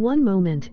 One moment.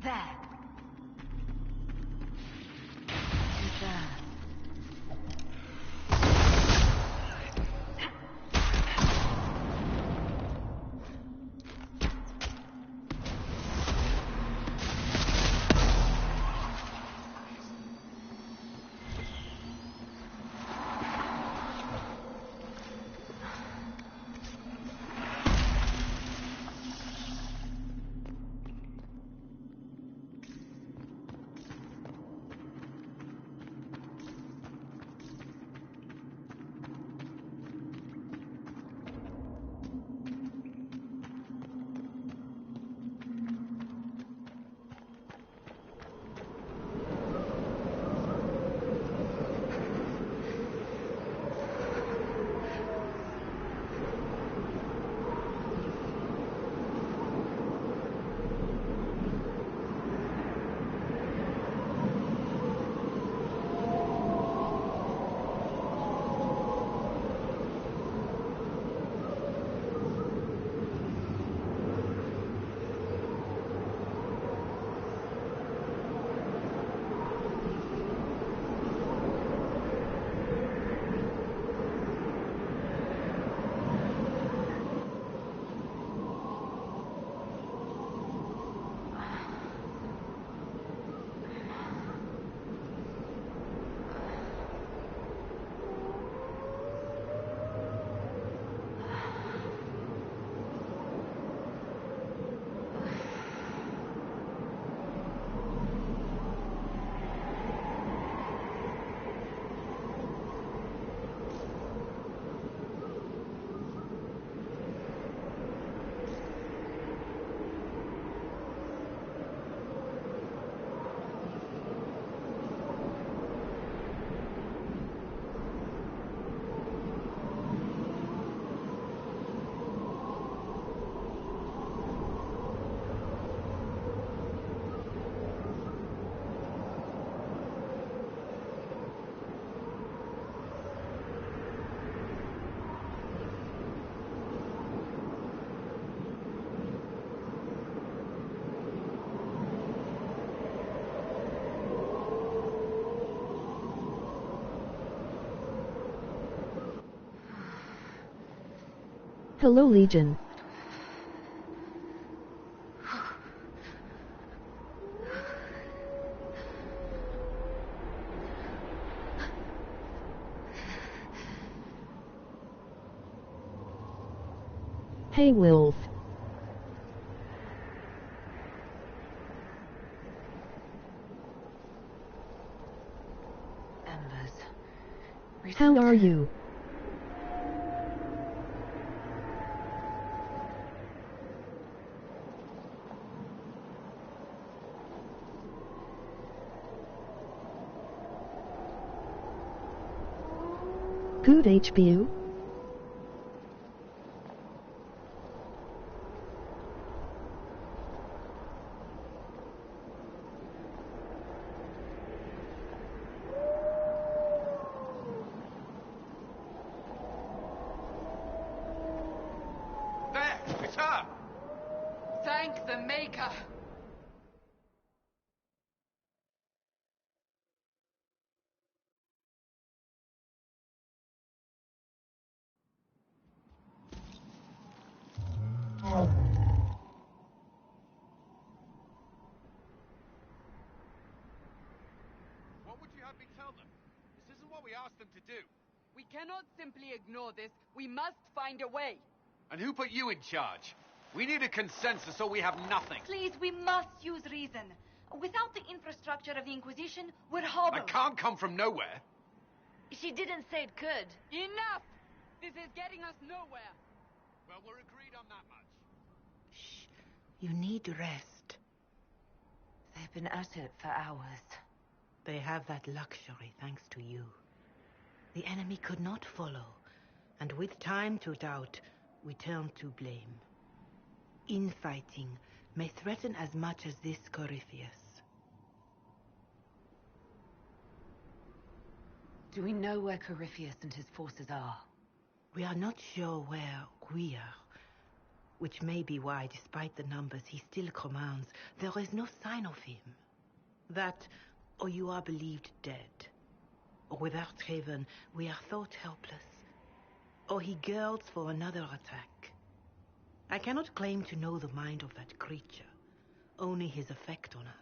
There. Who's there? Hello, Legion. Hey, Wolf. Embers. How are you? Good HPU? Thank the Maker! What would you have me tell them? This isn't what we asked them to do. We cannot simply ignore this. We must find a way. And who put you in charge? We need a consensus or we have nothing. Please, we must use reason. Without the infrastructure of the Inquisition, we're hobbled. I can't come from nowhere. She didn't say it could. Enough! This is getting us nowhere. Well, we're agreed on that much. Shh. You need rest. They've been at it for hours. They have that luxury thanks to you. The enemy could not follow, and with time to doubt, we turn to blame. Infighting may threaten as much as this Corypheus. Do we know where Corypheus and his forces are? We are not sure where we are, which may be why, despite the numbers he still commands, there is no sign of him. That, or you are believed dead. Or without Haven, we are thought helpless. Or he girds for another attack. I cannot claim to know the mind of that creature, only his effect on us.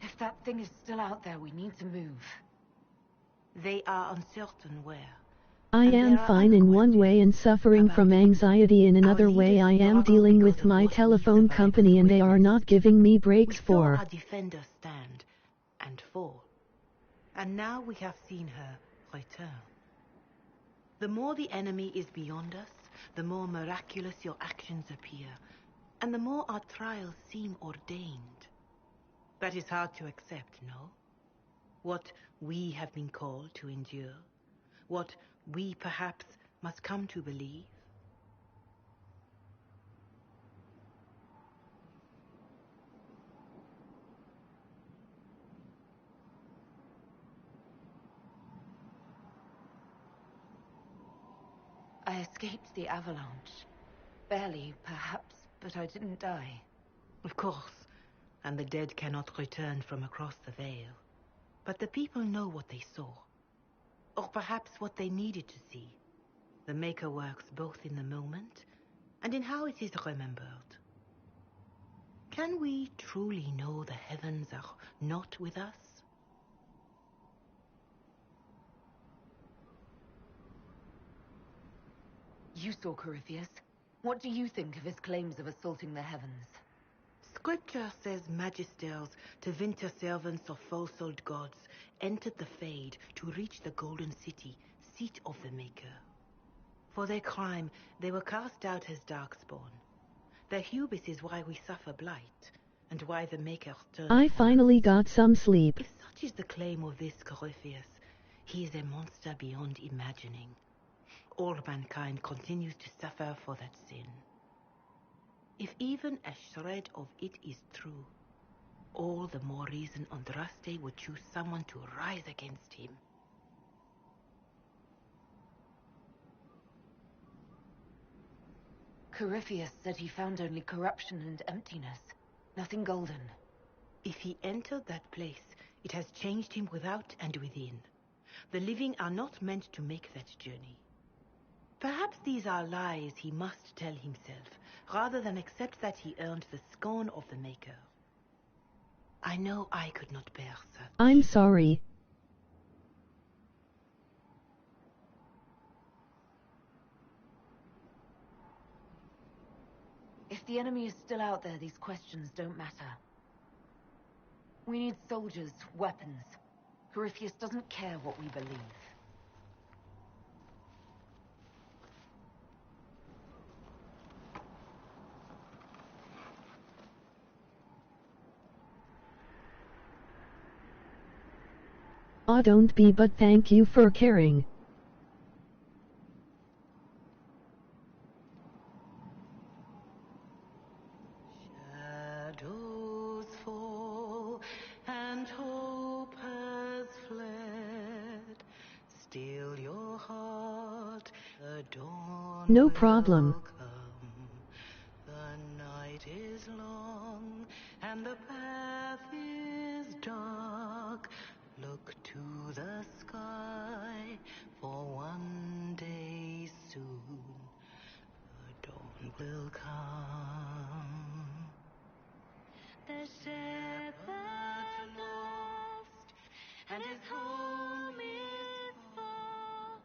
If that thing is still out there, we need to move. They are uncertain where. I And am there are fine other in one questions way and suffering about from him. anxiety in another Our way. leaders I am struggle dealing because with of my what we telephone survived company and they are witnessed. not giving me We breaks saw for. our defenders stand and fall. And now we have seen her return. The more the enemy is beyond us, the more miraculous your actions appear, and the more our trials seem ordained. That is hard to accept, no? What we have been called to endure, what we perhaps must come to believe. I escaped the avalanche. Barely, perhaps, but I didn't die. Of course, and the dead cannot return from across the veil. But the people know what they saw. Or perhaps what they needed to see. The Maker works both in the moment and in how it is remembered. Can we truly know the heavens are not with us? You saw Corypheus. What do you think of his claims of assaulting the heavens? Scripture says magisters, to winter servants of false-old gods, entered the Fade to reach the Golden City, seat of the Maker. For their crime, they were cast out as darkspawn. Their hubris is why we suffer blight, and why the Maker turned I from finally us. got some sleep. If such is the claim of this Corypheus, he is a monster beyond imagining. All mankind continues to suffer for that sin. If even a shred of it is true, all the more reason Andraste would choose someone to rise against him. Corypheus said he found only corruption and emptiness. Nothing golden. If he entered that place, it has changed him without and within. The living are not meant to make that journey. Perhaps these are lies he must tell himself, rather than accept that he earned the scorn of the Maker. I know I could not bear such. I'm sorry. If the enemy is still out there, these questions don't matter. We need soldiers, weapons. Corypheus doesn't care what we believe. Ah, don't be, but thank you for caring. Shadows fall and hope No problem. will come. The night is long and the path is dark. Look to the sky, for one day soon the dawn will come. The shepherd lost, and his home is far.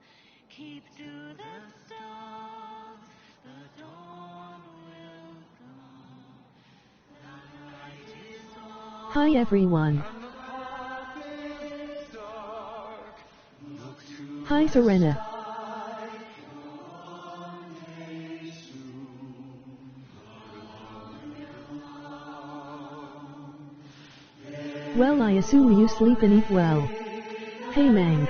Keep to the stars, the dawn will come. The night is long. Hi everyone. Hi Serena. Well, I assume you sleep and eat well. Hey Mang.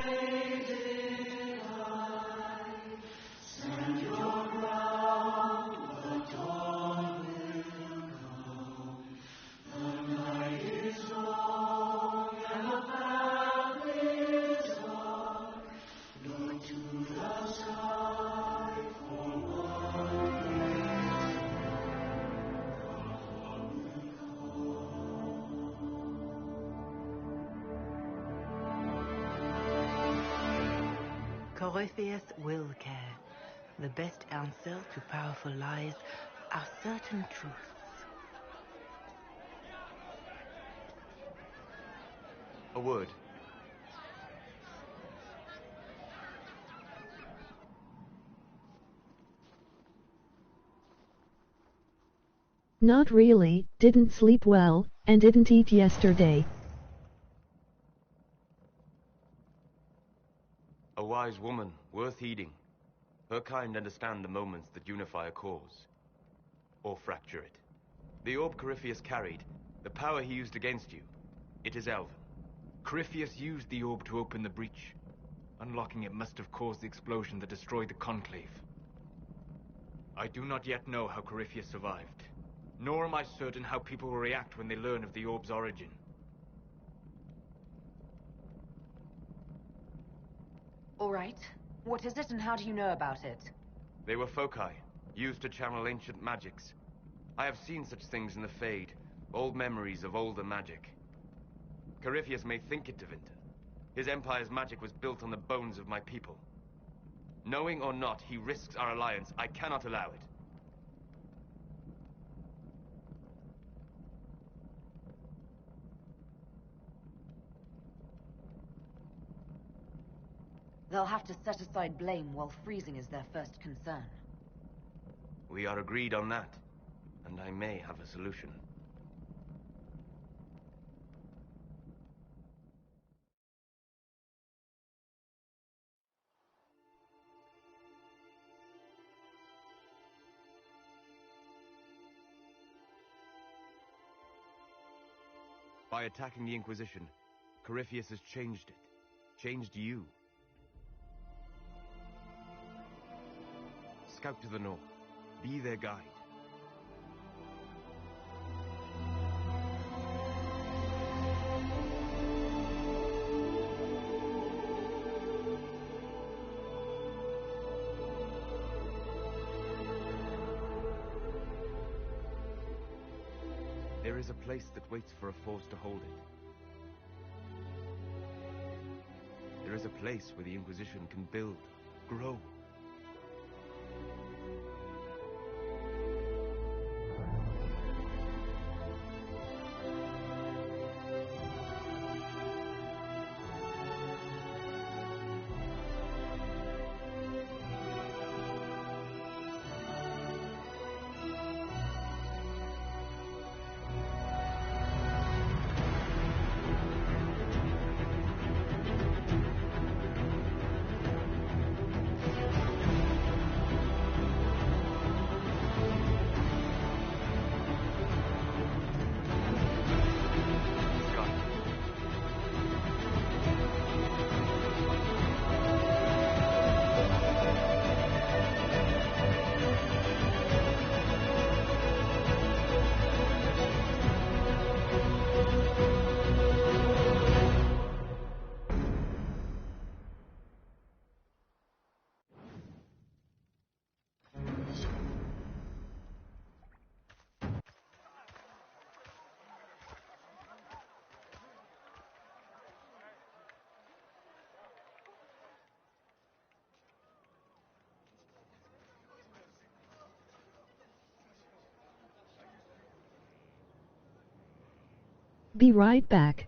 Corypheus will care. The best answer to powerful lies are certain truths. A word. Not really, didn't sleep well, and didn't eat yesterday. A wise woman, worth heeding. Her kind understand the moments that unify a cause. Or fracture it. The orb Corypheus carried, the power he used against you, it is Elven. Corypheus used the orb to open the breach. Unlocking it must have caused the explosion that destroyed the Conclave. I do not yet know how Corypheus survived, nor am I certain how people will react when they learn of the orb's origin. All right. What is it and how do you know about it? They were foci, used to channel ancient magics. I have seen such things in the Fade, old memories of older magic. Corypheus may think it Tevinter. His empire's magic was built on the bones of my people. Knowing or not, he risks our alliance. I cannot allow it. They'll have to set aside blame while freezing is their first concern. We are agreed on that, and I may have a solution. By attacking the Inquisition, Corypheus has changed it. Changed you. Scout to the north. Be their guide. There is a place that waits for a force to hold it. There is a place where the Inquisition can build, grow. Be right back.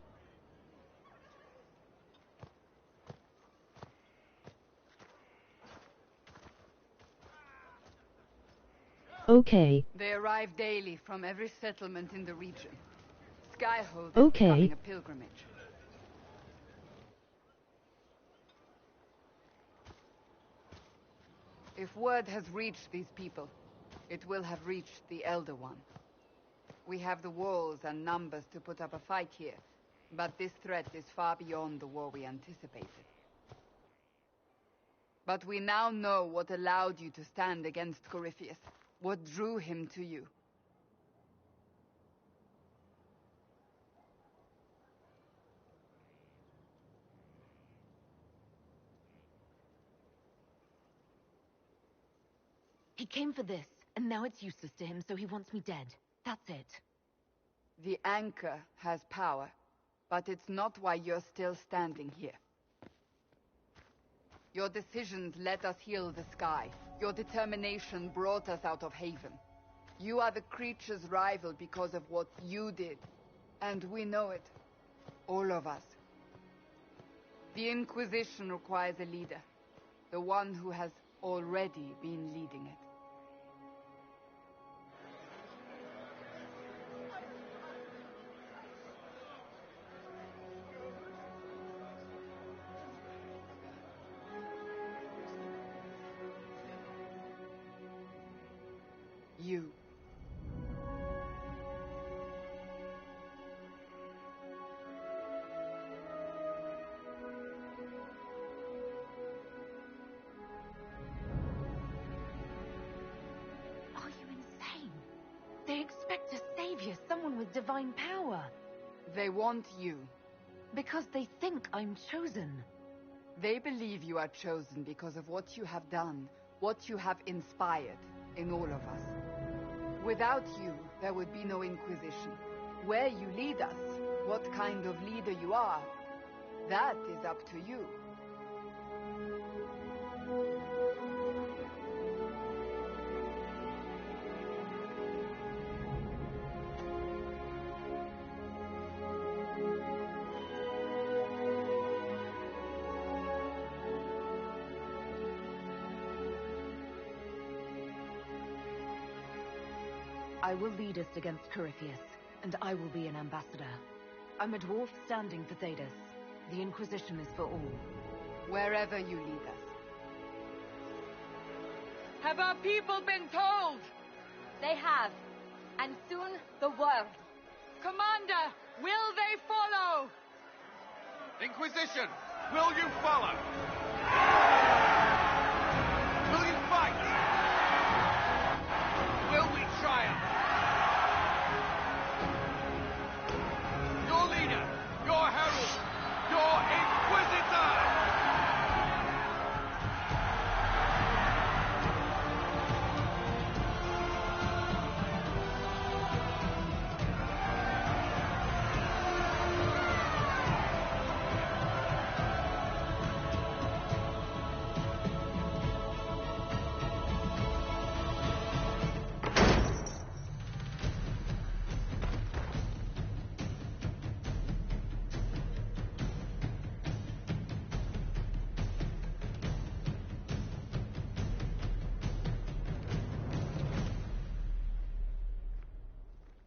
Okay. They arrive daily from every settlement in the region. Skyhold is Okay. becoming a pilgrimage. If word has reached these people, it will have reached the Elder One. We have the walls and numbers to put up a fight here, but this threat is far beyond the war we anticipated. But we now know what allowed you to stand against Corypheus, what drew him to you. He came for this, and now it's useless to him, so he wants me dead. That's it. The anchor has power, but it's not why you're still standing here. Your decisions let us heal the sky. Your determination brought us out of Haven. You are the creature's rival because of what you did. And we know it. All of us. The Inquisition requires a leader. The one who has already been leading it. You. Are you insane? They expect a savior, someone with divine power. They want you. Because they think I'm chosen. They believe you are chosen because of what you have done, what you have inspired in all of us. Without you, there would be no Inquisition. Where you lead us, what kind of leader you are, that is up to you. I will lead us against Corypheus, and I will be an ambassador. I'm a dwarf standing for Thedas. The Inquisition is for all. Wherever you lead us. Have our people been told? They have. And soon, the world. Commander, will they follow? Inquisition, will you follow? Will you fight? Will we triumph? Your leader, your herald, your Inquisitor!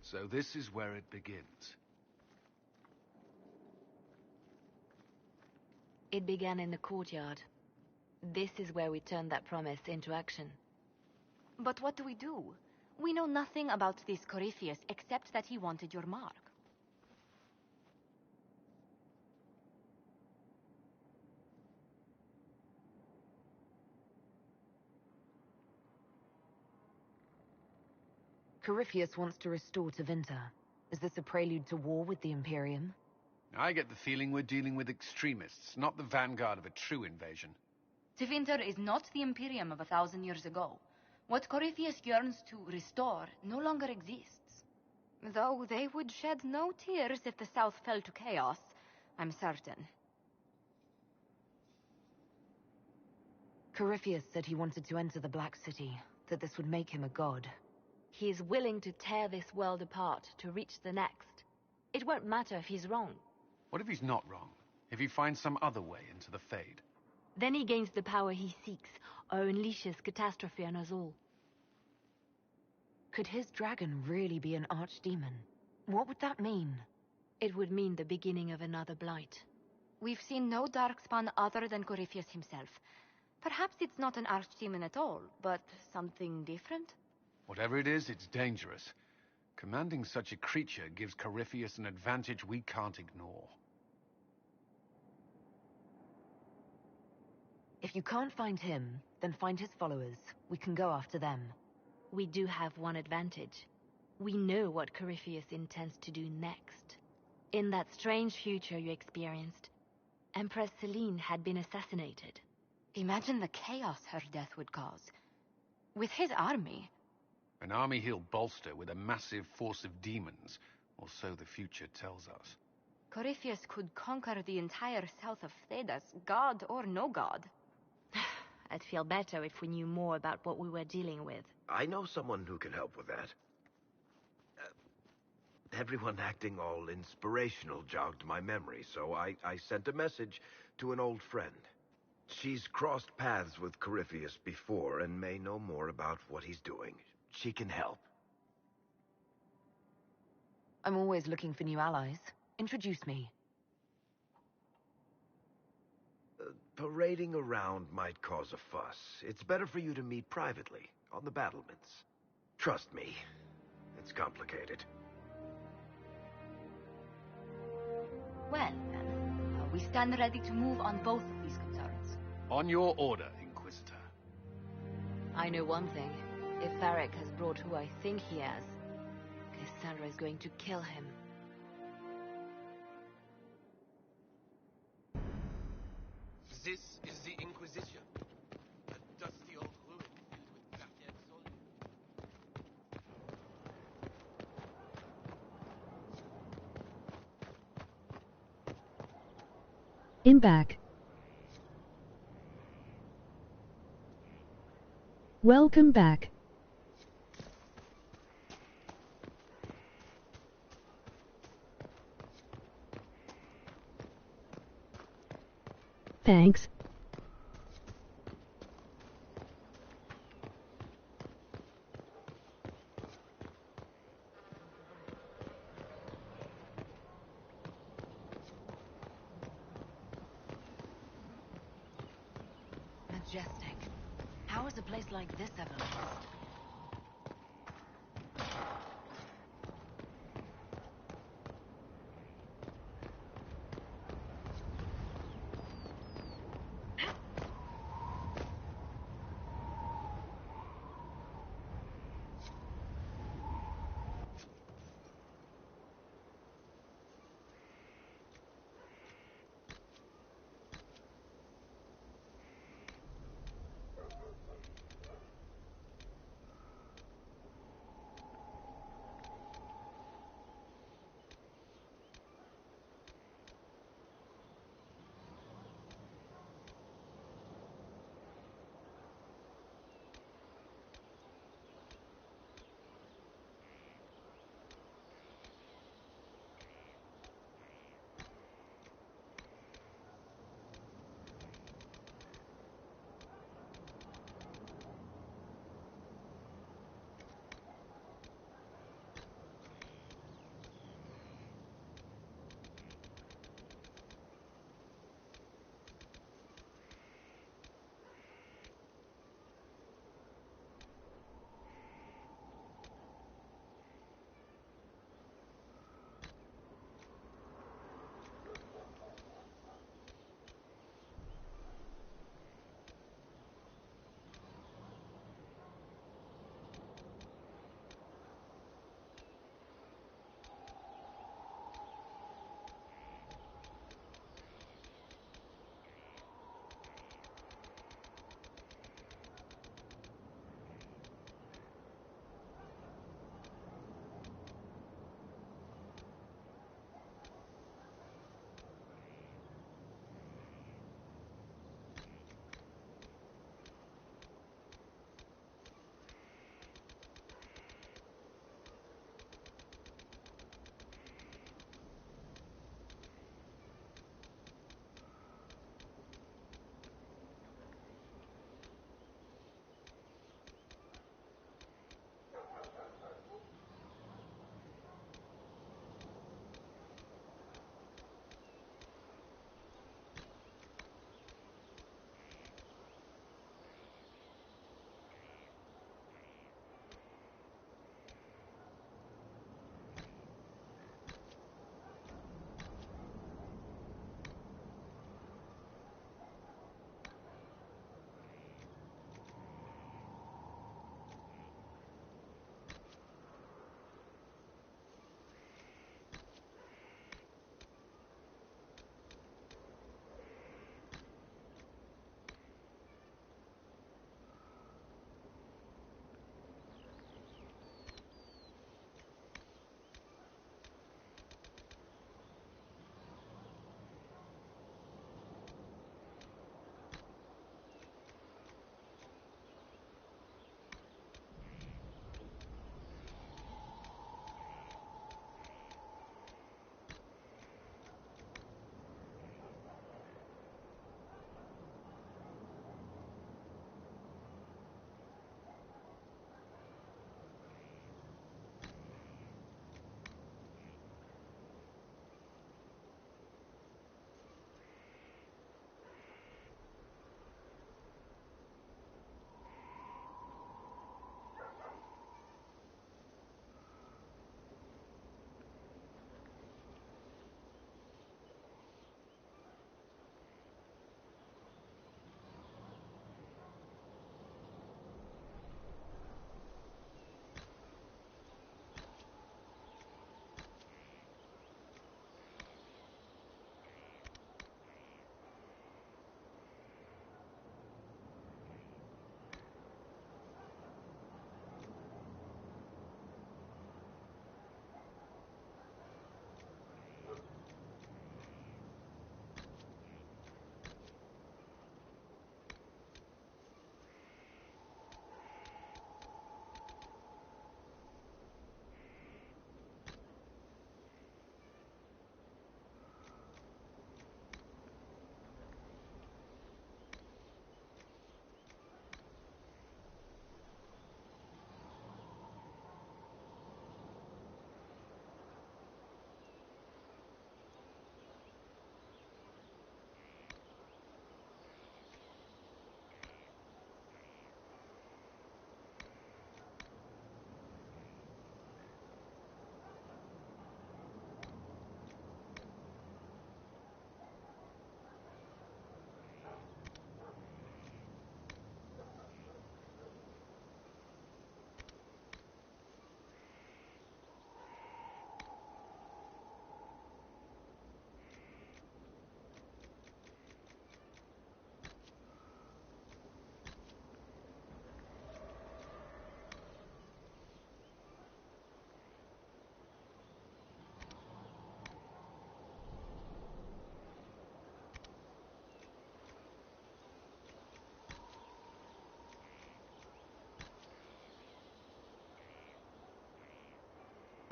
So this is where it begins. It began in the courtyard. This is where we turned that promise into action. But what do? We know nothing about this Corypheus except that he wanted your mark. Corypheus wants to restore Tevinter. Is this a prelude to war with the Imperium? I get the feeling we're dealing with extremists, not the vanguard of a true invasion. Tevinter is not the Imperium of 1,000 years ago. What Corypheus yearns to restore no longer exists. Though they would shed no tears if the South fell to chaos, I'm certain. Corypheus said he wanted to enter the Black City, that this would make him a god. He is willing to tear this world apart to reach the next. It won't matter if he's wrong. What if he's not wrong? If he finds some other way into the Fade? Then he gains the power he seeks, or unleashes catastrophe on us all. Could his dragon really be an archdemon? What would that mean? It would mean the beginning of another blight. We've seen no darkspawn other than Corypheus himself. Perhaps it's not an archdemon at all, but something different? Whatever it is, it's dangerous. Commanding such a creature gives Corypheus an advantage we can't ignore. If you can't find him, then find his followers. We can go after them. We do have one advantage. We know what Corypheus intends to do next. In that strange future you experienced, Empress Selene had been assassinated. Imagine the chaos her death would cause. With his army. An army he'll bolster with a massive force of demons, or so the future tells us. Corypheus could conquer the entire south of Thedas, god or no god. I'd feel better if we knew more about what we were dealing with. I know someone who can help with that. Everyone acting all inspirational jogged my memory, so I sent a message to an old friend. She's crossed paths with Corypheus before and may know more about what he's doing. She can help. I'm always looking for new allies. Introduce me. Parading around might cause a fuss. It's better for you to meet privately, on the battlements. Trust me, it's complicated. Well, then, we stand ready to move on both of these concerns. On your order, Inquisitor. I know one thing. If Varric has brought who I think he has, Cassandra is going to kill him. This is the Inquisition. A dusty old ruin filled with black-haired soldiers. I'm back. Welcome back. Thanks. Majestic. How has a place like this ever lived?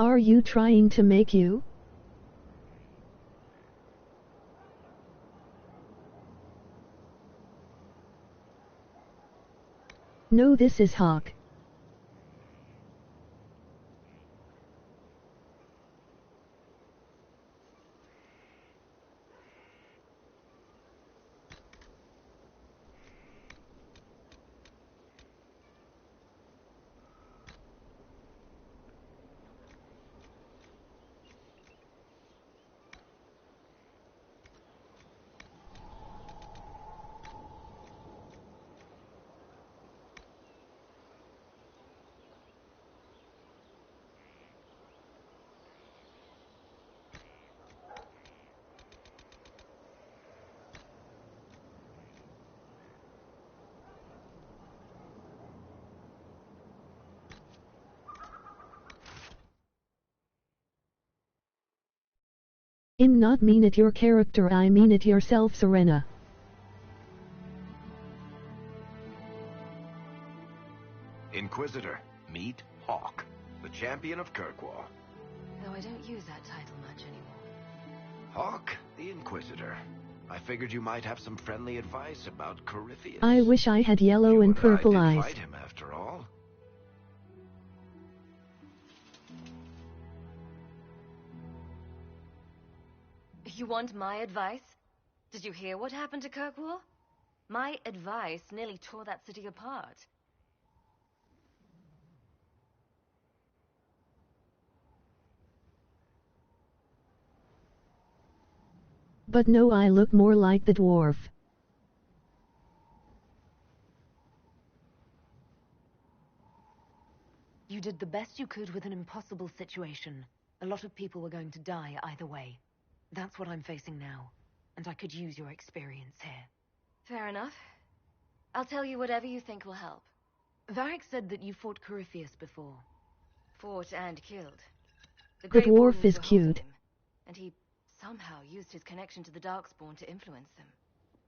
Are you trying to make you? No, this is Hawk. I'm not mean at your character, I mean at yourself, Serena. Inquisitor, meet Hawk, the champion of Kirkwall. Though I don't use that title much anymore. Hawk, the Inquisitor. I figured you might have some friendly advice about Corypheus. I wish I had yellow and purple I did eyes. fight him after all. You want my advice? Did you hear what happened to Kirkwall? My advice nearly tore that city apart. But no, I look more like the dwarf. You did the best you could with an impossible situation. A lot of people were going to die either way. That's what I'm facing now, and I could use your experience here. Fair enough. I'll tell you whatever you think will help. Varric said that you fought Corypheus before. Fought and killed. The Grey dwarf Wardens is were holding cute. him, and he somehow used his connection to the Darkspawn to influence them.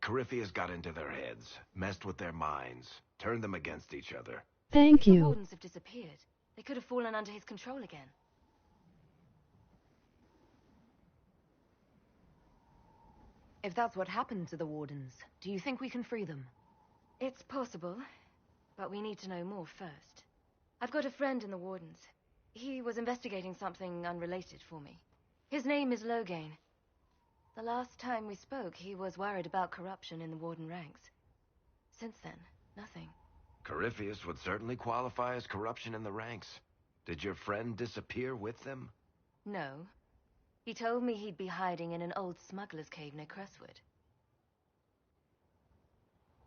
Corypheus got into their heads, messed with their minds, turned them against each other. Thank If the you. Wardens have disappeared, they could have fallen under his control again. If that's what happened to the Wardens, do you think we can free them? It's possible, but we need to know more first. I've got a friend in the Wardens. He was investigating something unrelated for me. His name is Loghain. The last time we spoke, he was worried about corruption in the Warden ranks. Since then, nothing. Corypheus would certainly qualify as corruption in the ranks. Did your friend disappear with them? No. He told me he'd be hiding in an old smuggler's cave near Crestwood.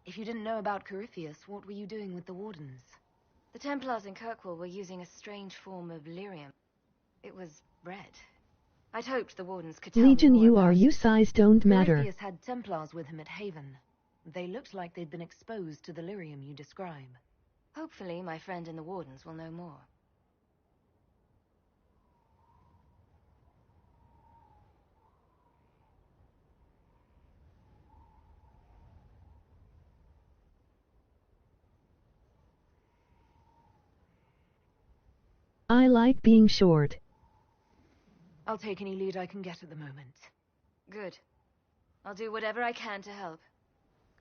If you didn't know about Corypheus, what were you doing with the Wardens? The Templars in Kirkwall were using a strange form of lyrium. It was red. I'd hoped the Wardens could tell Legion, me more you about are, it. you size don't matter. Corypheus had Templars with him at Haven. They looked like they'd been exposed to the lyrium you describe. Hopefully, my friend in the Wardens will know more. I like being short. I'll take any lead I can get at the moment. Good. I'll do whatever I can to help.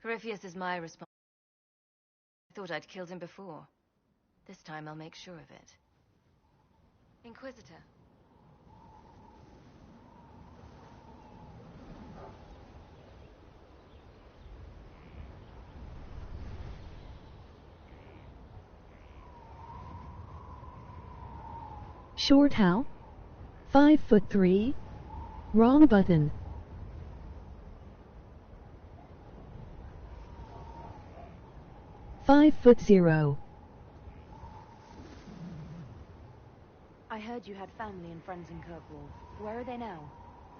Corypheus is my responsibility. I thought I'd killed him before. This time I'll make sure of it. Inquisitor. Short how? 5'3"? Wrong button. "5'0". I heard you had family and friends in Kirkwall. Where are they now?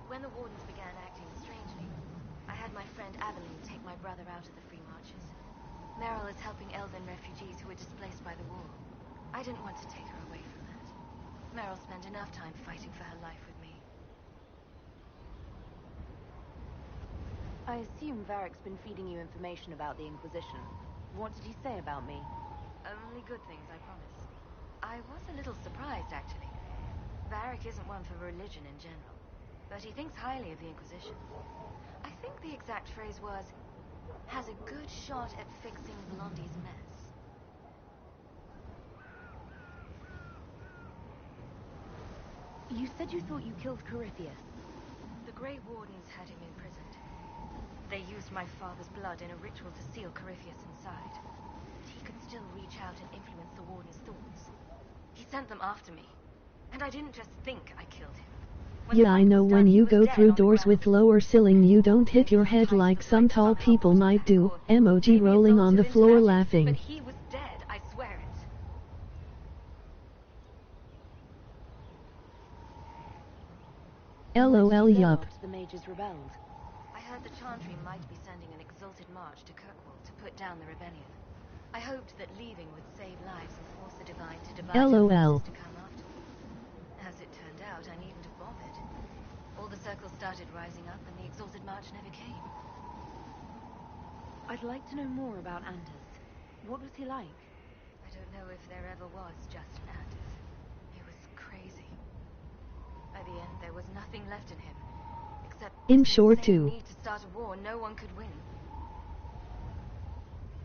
When the Wardens began acting strangely, I had my friend Aveline take my brother out of the Free Marches. Meryl is helping Elven refugees who were displaced by the war. I didn't want to take her away from that. Meryl spent enough time fighting for her life with me. I assume Varric's been feeding you information about the Inquisition. What did he say about me? Only good things, I promise. I was a little surprised, actually. Varric isn't one for religion in general, but he thinks highly of the Inquisition. I think the exact phrase was, has a good shot at fixing Blondie's mess. You said you thought you killed Corypheus. The Grey Wardens had him imprisoned. They used my father's blood in a ritual to seal Corypheus inside. But he could still reach out and influence the Warden's thoughts. He sent them after me, and I didn't just think I killed him. Yeah, I know when you go through doors with lower ceiling you don't hit your head like some tall people might do. Emoji rolling on the floor laughing. But he was dead, I swear it. LOL yup. The mages rebelled. I heard the Chantry might be sending an exalted march to Kirkwall to put down the rebellion. I hoped that leaving would save lives and force the Divine to divide LOL. to come after me. As it turned out, I needn't have bothered. All the circles started rising up and the exalted march never came. I'd like to know more about Anders. What was he like? I don't know if there ever was just an Anders. He was crazy. By the end, there was nothing left in him. Except In this short insane too. need to start a war no one could win.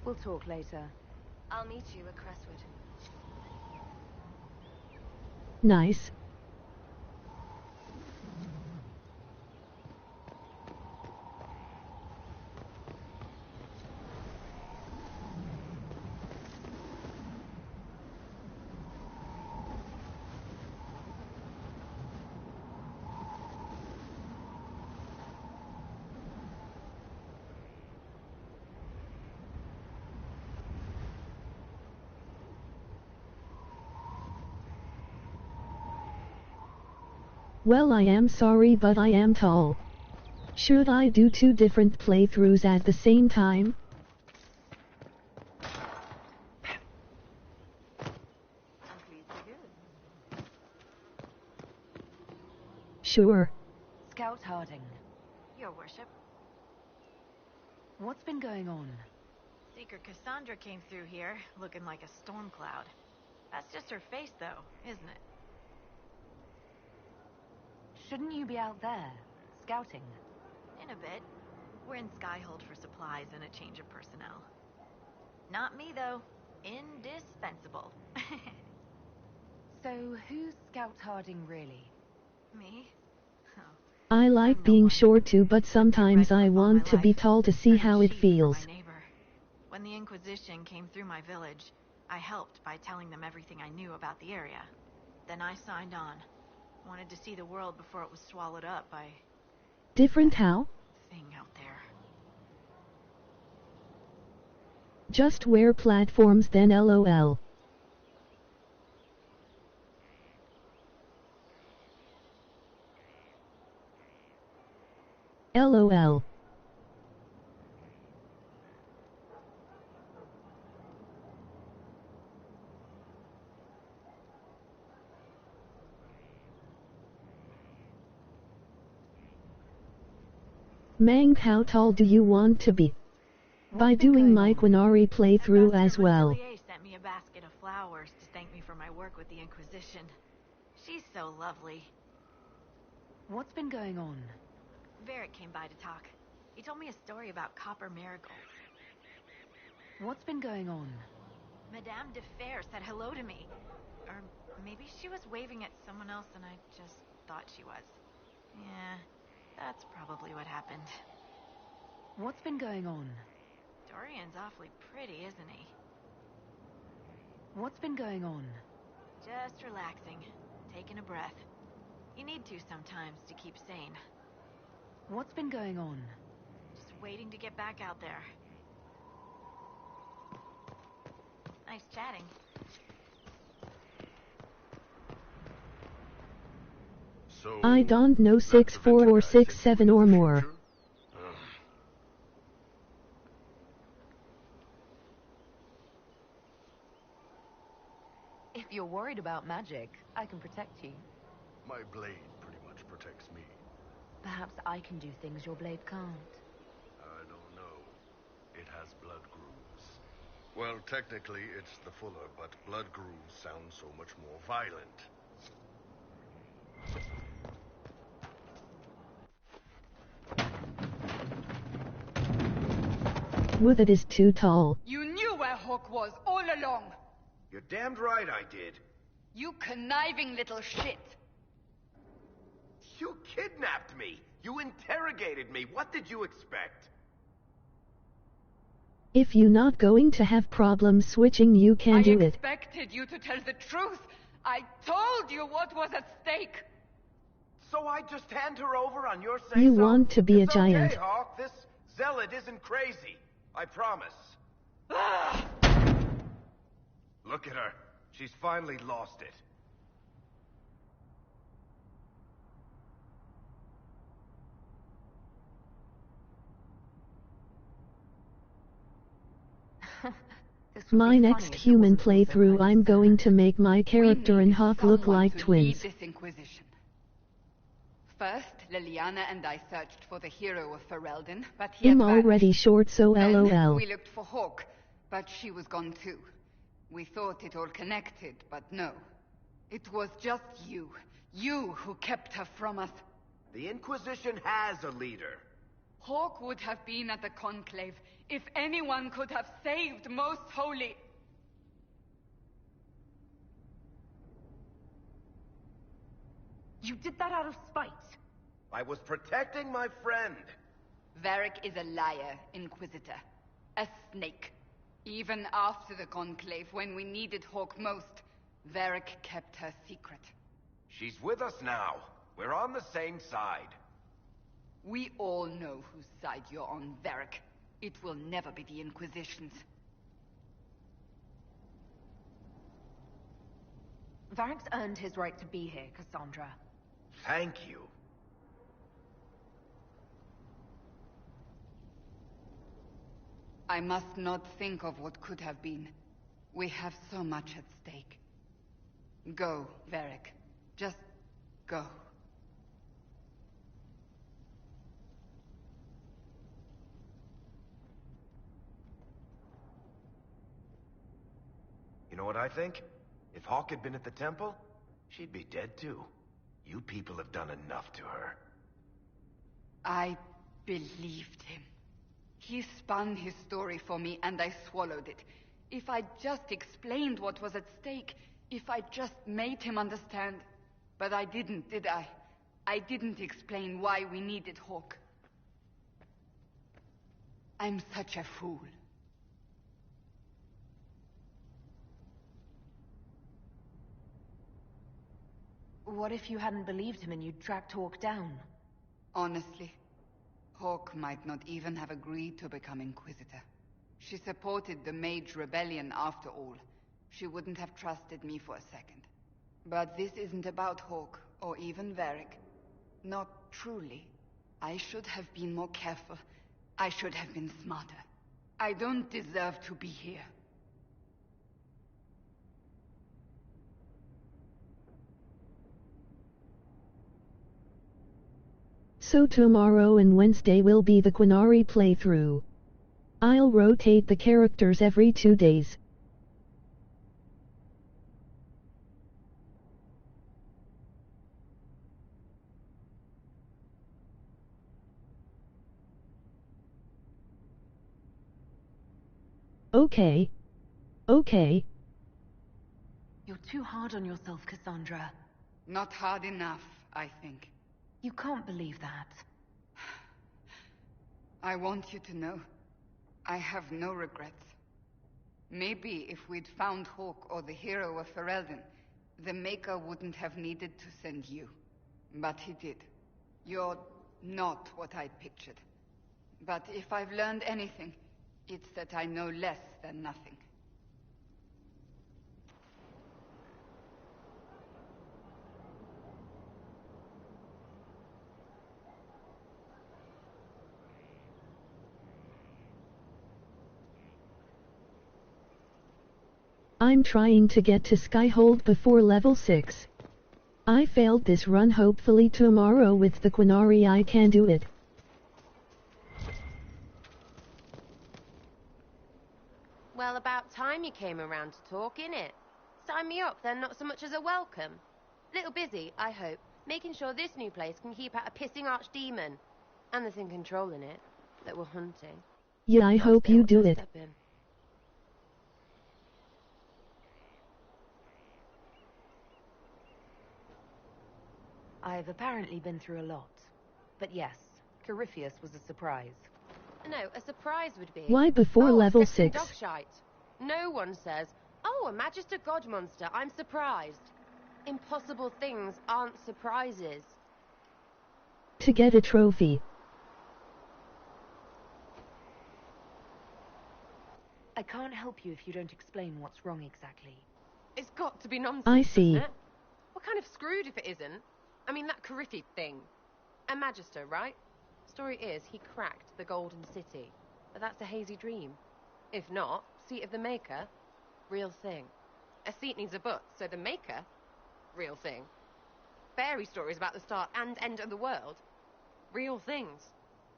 We'll talk later. I'll meet you at Crestwood. Nice. Well, I am sorry, but I am tall. Should I do 2 different playthroughs at the same time? Sure. Scout Harding, Your worship. what's been going on? Seeker Cassandra came through here, looking like a storm cloud. That's just her face, though, isn't it? Shouldn't you be out there, scouting? In a bit. We're in Skyhold for supplies and a change of personnel. Not me, though. Indispensable. So, who's Scout Harding really? Me? Oh. I like being short too, but sometimes I want to be tall to see how it feels. My neighbor. When the Inquisition came through my village, I helped by telling them everything I knew about the area. Then I signed on. Wanted to see the world before it was swallowed up by... Different how? thing out there. Just wear platforms then LOL. LOL. Mang, how tall do you want to be? By doing my Quinari playthrough as well. Sent me a basket of flowers to thank me for my work with the Inquisition. She's so lovely. What's been going on? Varric came by to talk. He told me a story about copper marigolds. What's been going on? Madame de Fer said hello to me. Or maybe she was waving at someone else and I just thought she was. Yeah, that's probably what happened. What's been going on? Dorian's awfully pretty, isn't he? What's been going on? Just relaxing, taking a breath. You need to sometimes to keep sane. What's been going on? Just waiting to get back out there. Nice chatting. So, I don't know 6'4" or 6'7" or more. If you're worried about magic, I can protect you. My blade pretty much protects me. Perhaps I can do things your blade can't. I don't know. It has blood grooves. Well, technically it's the fuller, but blood grooves sound so much more violent. Wood is too tall. You knew where Hawk was all along! You're damned right I did. You conniving little shit! You kidnapped me! You interrogated me! What did you expect? If you not going to have problems switching, you can do I it. expected you to tell the truth! I told you what was at stake! So I just hand her over on your say-so? You want to be It's a giant. Okay, Hawk. This zealot isn't crazy. I promise. Ah! Look at her. She's finally lost it. My next human playthrough, I'm going to make my character and Hawk look like twins. Lead this Inquisition. First, Liliana and I searched for the hero of Ferelden, but he I'm had vanished. already short, so Then lol. we looked for Hawk, but she was gone too. We thought it all connected, but no. It was just you. You who kept her from us. The Inquisition has a leader. Hawk would have been at the Conclave if anyone could have saved Most Holy. You did that out of spite. I was protecting my friend. Varric is a liar, Inquisitor. A snake. Even after the Conclave, when we needed Hawk most, Varric kept her secret. She's with us now. We're on the same side. We all know whose side you're on, Varric. It will never be the Inquisition's. Varric's earned his right to be here, Cassandra. Thank you. I must not think of what could have been. We have so much at stake. Go, Varric. Just go. You know what I think? If Hawk had been at the temple, she'd be dead too. You people have done enough to her. I believed him. He spun his story for me, and I swallowed it. If I just explained what was at stake, if I just made him understand... But I didn't, did I? I didn't explain why we needed Hawk. I'm such a fool. What if you hadn't believed him and you'd tracked Hawk down? Honestly, Hawk might not even have agreed to become Inquisitor. She supported the Mage Rebellion after all. She wouldn't have trusted me for a second. But this isn't about Hawk, or even Varric. Not truly. I should have been more careful. I should have been smarter. I don't deserve to be here. So tomorrow and Wednesday will be the Quinari playthrough. I'll rotate the characters every 2 days. Okay. Okay. You're too hard on yourself, Cassandra. Not hard enough, I think. You can't believe that. I want you to know, I have no regrets. Maybe if we'd found Hawk or the hero of Ferelden, the Maker wouldn't have needed to send you. But he did. You're not what I'd pictured. But if I've learned anything, it's that I know less than nothing. I'm trying to get to Skyhold before level 6. I failed this run. Hopefully tomorrow with the Quinari I can do it. Well, about time you came around to talk, innit? Sign me up, then, not so much as a welcome. Little busy, I hope, making sure this new place can keep out a pissing archdemon. And the thing controlling it, that we're hunting. Yeah, I hope you do it. I've apparently been through a lot. But yes, Corypheus was a surprise. No, a surprise would be... Why before level 6? Dog shite. No one says, oh, a Magister God monster, I'm surprised. Impossible things aren't surprises. To get a trophy. I can't help you if you don't explain what's wrong exactly. It's got to be nonsense, I see. doesn't it? What kind of screwed if it isn't? I mean, that Corypheus thing. A Magister, right? Story is, he cracked the Golden City. But that's a hazy dream. If not, Seat of the Maker, real thing. A seat needs a butt, so the Maker, real thing. Fairy stories about the start and end of the world, real things.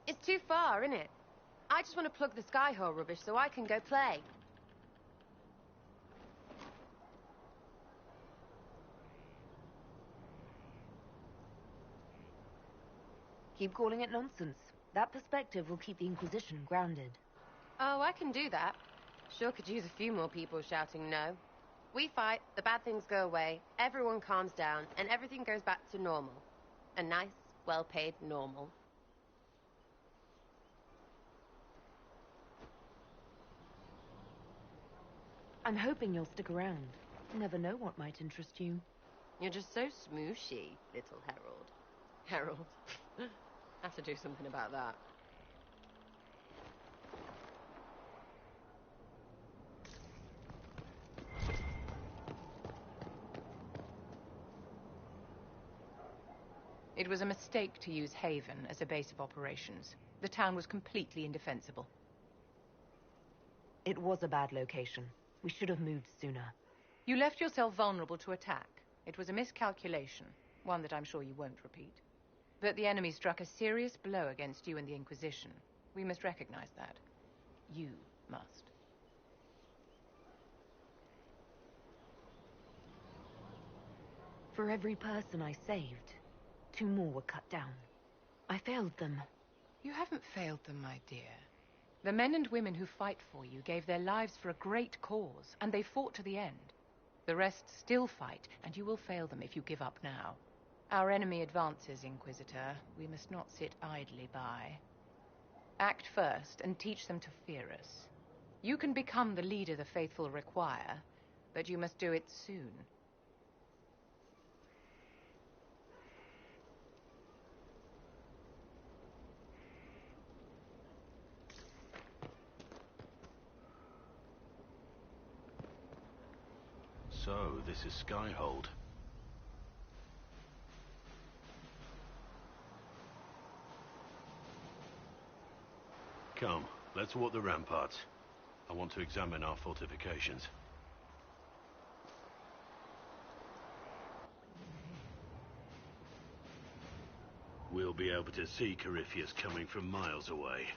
It's too far, isn't it? I just want to plug the Skyhole rubbish so I can go play. Keep calling it nonsense. That perspective will keep the Inquisition grounded. Oh, I can do that. Sure could use a few more people shouting no. We fight, the bad things go away, everyone calms down, and everything goes back to normal. A nice, well-paid normal. I'm hoping you'll stick around. You never know what might interest you. You're just so smooshy, little Herald. Herald. Have to do something about that. It was a mistake to use Haven as a base of operations. The town was completely indefensible. It was a bad location. We should have moved sooner. You left yourself vulnerable to attack. It was a miscalculation, one that I'm sure you won't repeat. But the enemy struck a serious blow against you and the Inquisition. We must recognize that. You must. For every person I saved, 2 more were cut down. I failed them. You haven't failed them, my dear. The men and women who fight for you gave their lives for a great cause, and they fought to the end. The rest still fight, and you will fail them if you give up now. Our enemy advances, Inquisitor. We must not sit idly by. Act first, and teach them to fear us. You can become the leader the faithful require, but you must do it soon. So, this is Skyhold. Come, let's walk the ramparts. I want to examine our fortifications. We'll be able to see Corypheus coming from miles away.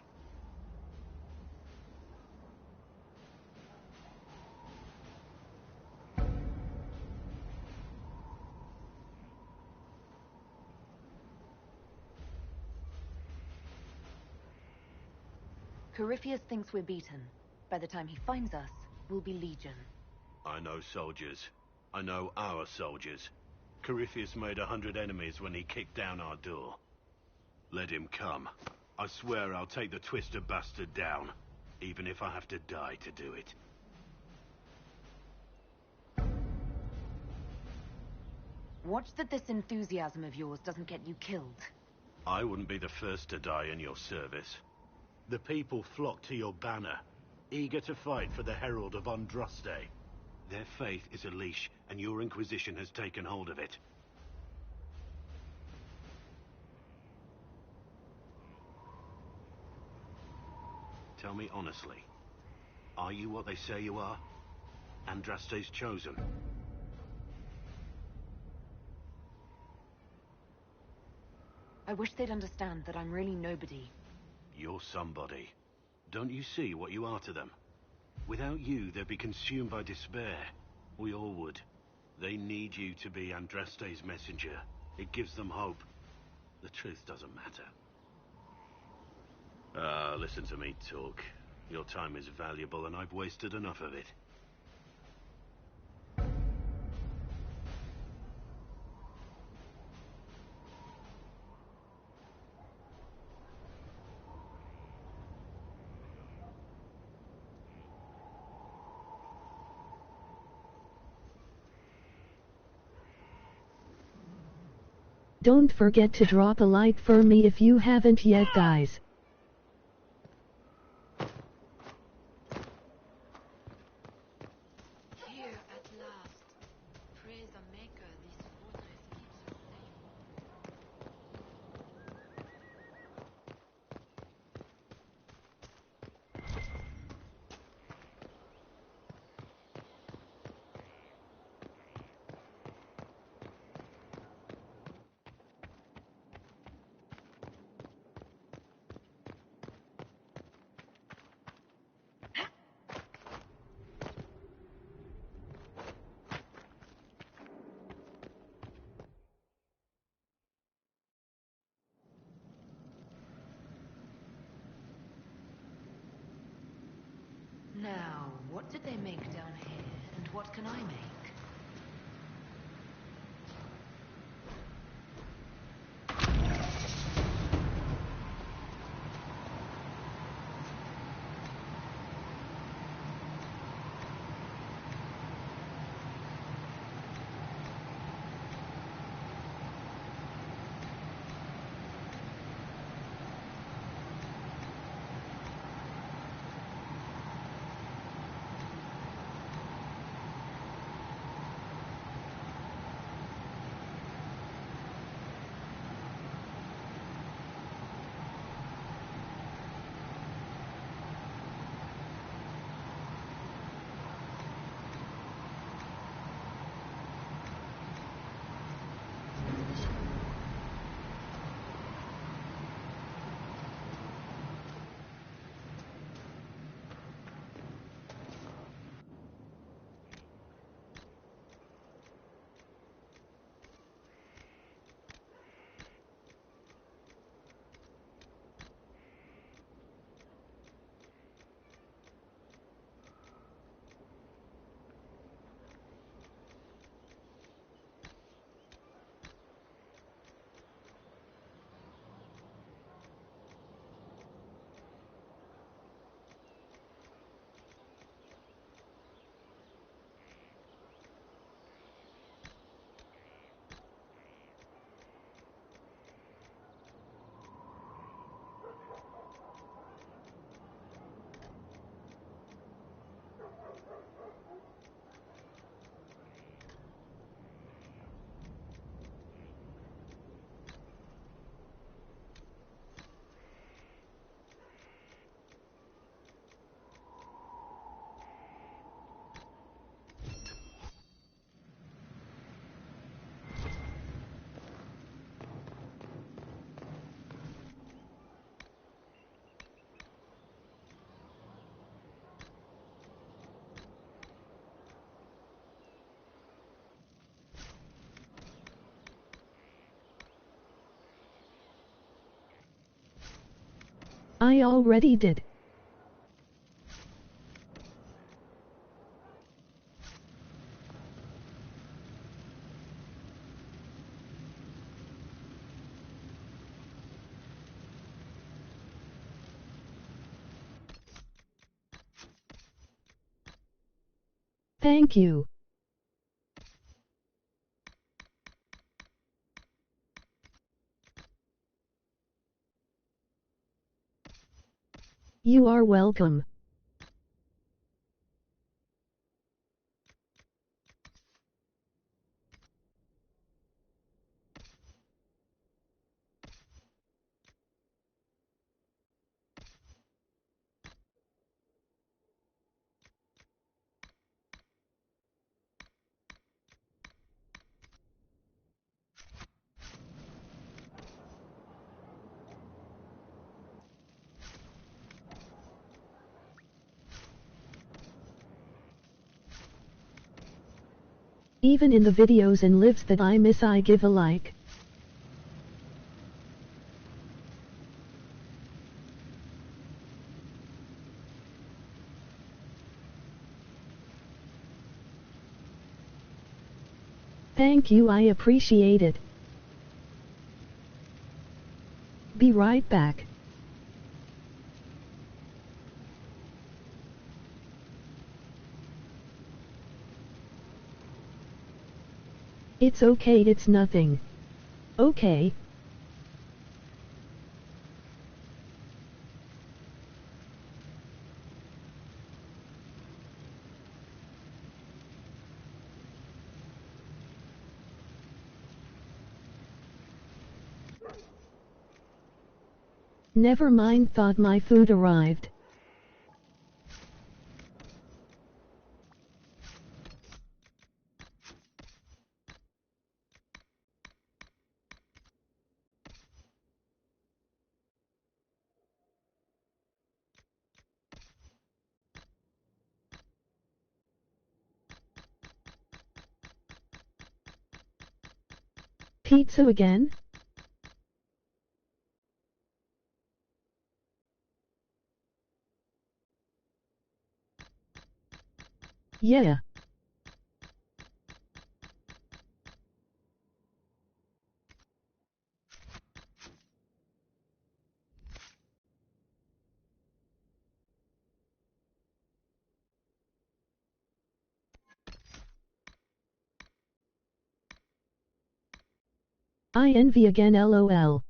Corypheus thinks we're beaten. By the time he finds us, we'll be legion. I know soldiers. I know our soldiers. Corypheus made 100 enemies when he kicked down our door. Let him come. I swear I'll take the twister bastard down, even if I have to die to do it. Watch that this enthusiasm of yours doesn't get you killed. I wouldn't be the first to die in your service. The people flock to your banner, eager to fight for the Herald of Andraste. Their faith is a leash, and your Inquisition has taken hold of it. Tell me honestly, are you what they say you are? Andraste's chosen? I wish they'd understand that I'm really nobody. You're somebody. Don't you see what you are to them? Without you, they'd be consumed by despair. We all would. They need you to be Andraste's messenger. It gives them hope. The truth doesn't matter. Listen to me talk. Your time is valuable, and I've wasted enough of it. Don't forget to drop a like for me if you haven't yet, guys. Here at last. Praise the Maker, this fortress keeps us safe. Now, what did they make down here, and what can I make? I already did. Thank you. You are welcome. Even in the videos and lives that I miss, I give a like. Thank you, I appreciate it. Be right back. It's okay, it's nothing. Okay. Never mind, thought my food arrived. Pizza again? Yeah. I envy again, lol.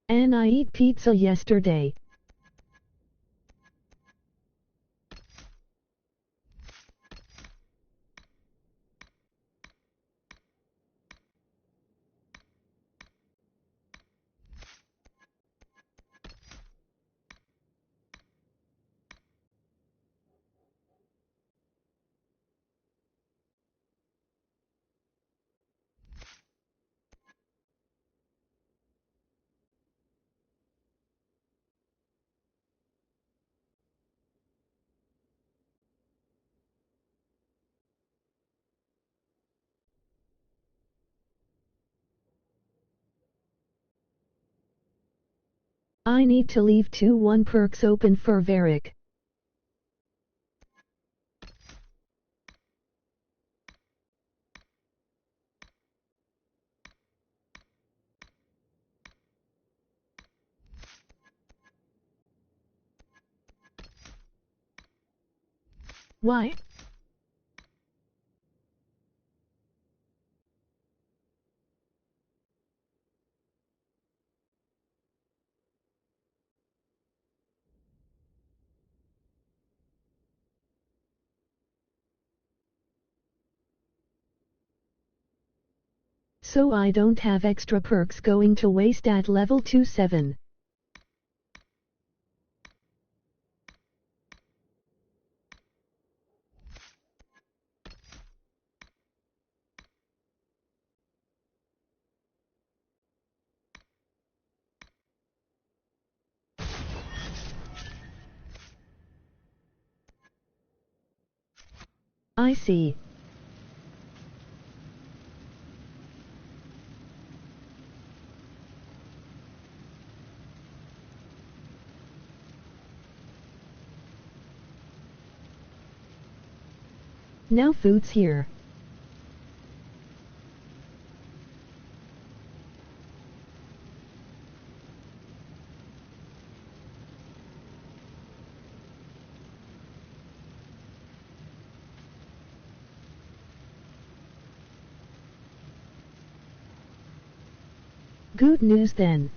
And I eat pizza yesterday. I need to leave 2-1 perks open for Varric. Why? So I don't have extra perks going to waste at level 27. I see. Now food's here. Good news then.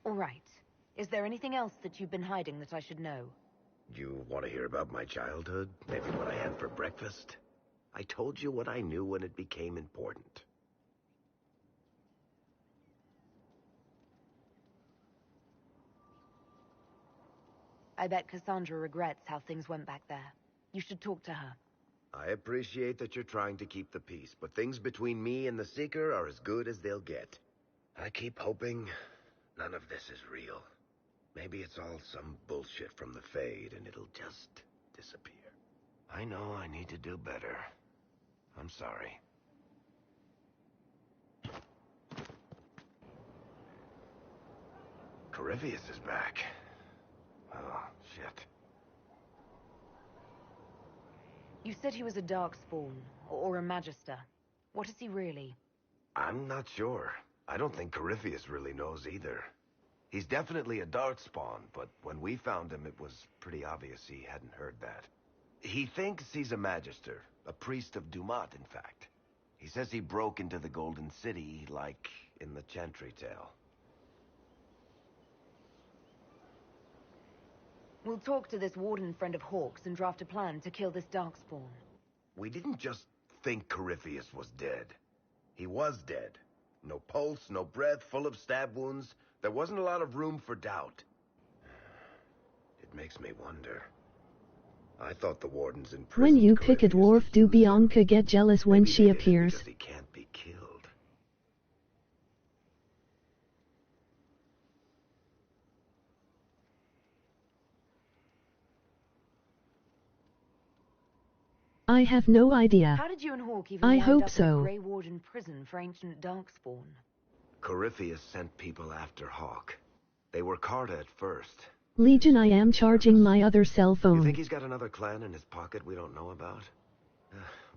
All right. Is there anything else that you've been hiding that I should know? You want to hear about my childhood? Maybe what I had for breakfast? I told you what I knew when it became important. I bet Cassandra regrets how things went back there. You should talk to her. I appreciate that you're trying to keep the peace, but things between me and the Seeker are as good as they'll get. I keep hoping none of this is real. Maybe it's all some bullshit from the Fade, and it'll just disappear. I know I need to do better. I'm sorry. Corypheus is back. Oh, shit. You said he was a Darkspawn, or a Magister. What is he really? I'm not sure. I don't think Corypheus really knows either. He's definitely a Darkspawn, but when we found him, it was pretty obvious he hadn't heard that. He thinks he's a Magister, a priest of Dumat, in fact. He says he broke into the Golden City, like in the Chantry tale. We'll talk to this warden friend of Hawk's and draft a plan to kill this Darkspawn. We didn't just think Corypheus was dead. He was dead. No pulse, no breath, full of stab wounds. There wasn't a lot of room for doubt. It makes me wonder. I thought the wardens in prison... When you pick a dwarf, do Bianca get jealous when she appears? Because he can't be killed. I have no idea. How did you and Hawk even I wind hope up so. in Grey Warden prison for ancient Darkspawn? Corypheus sent people after Hawk. They were Carta at first. Legion, I am charging my other cell You phone. think he's got another clan in his pocket we don't know about?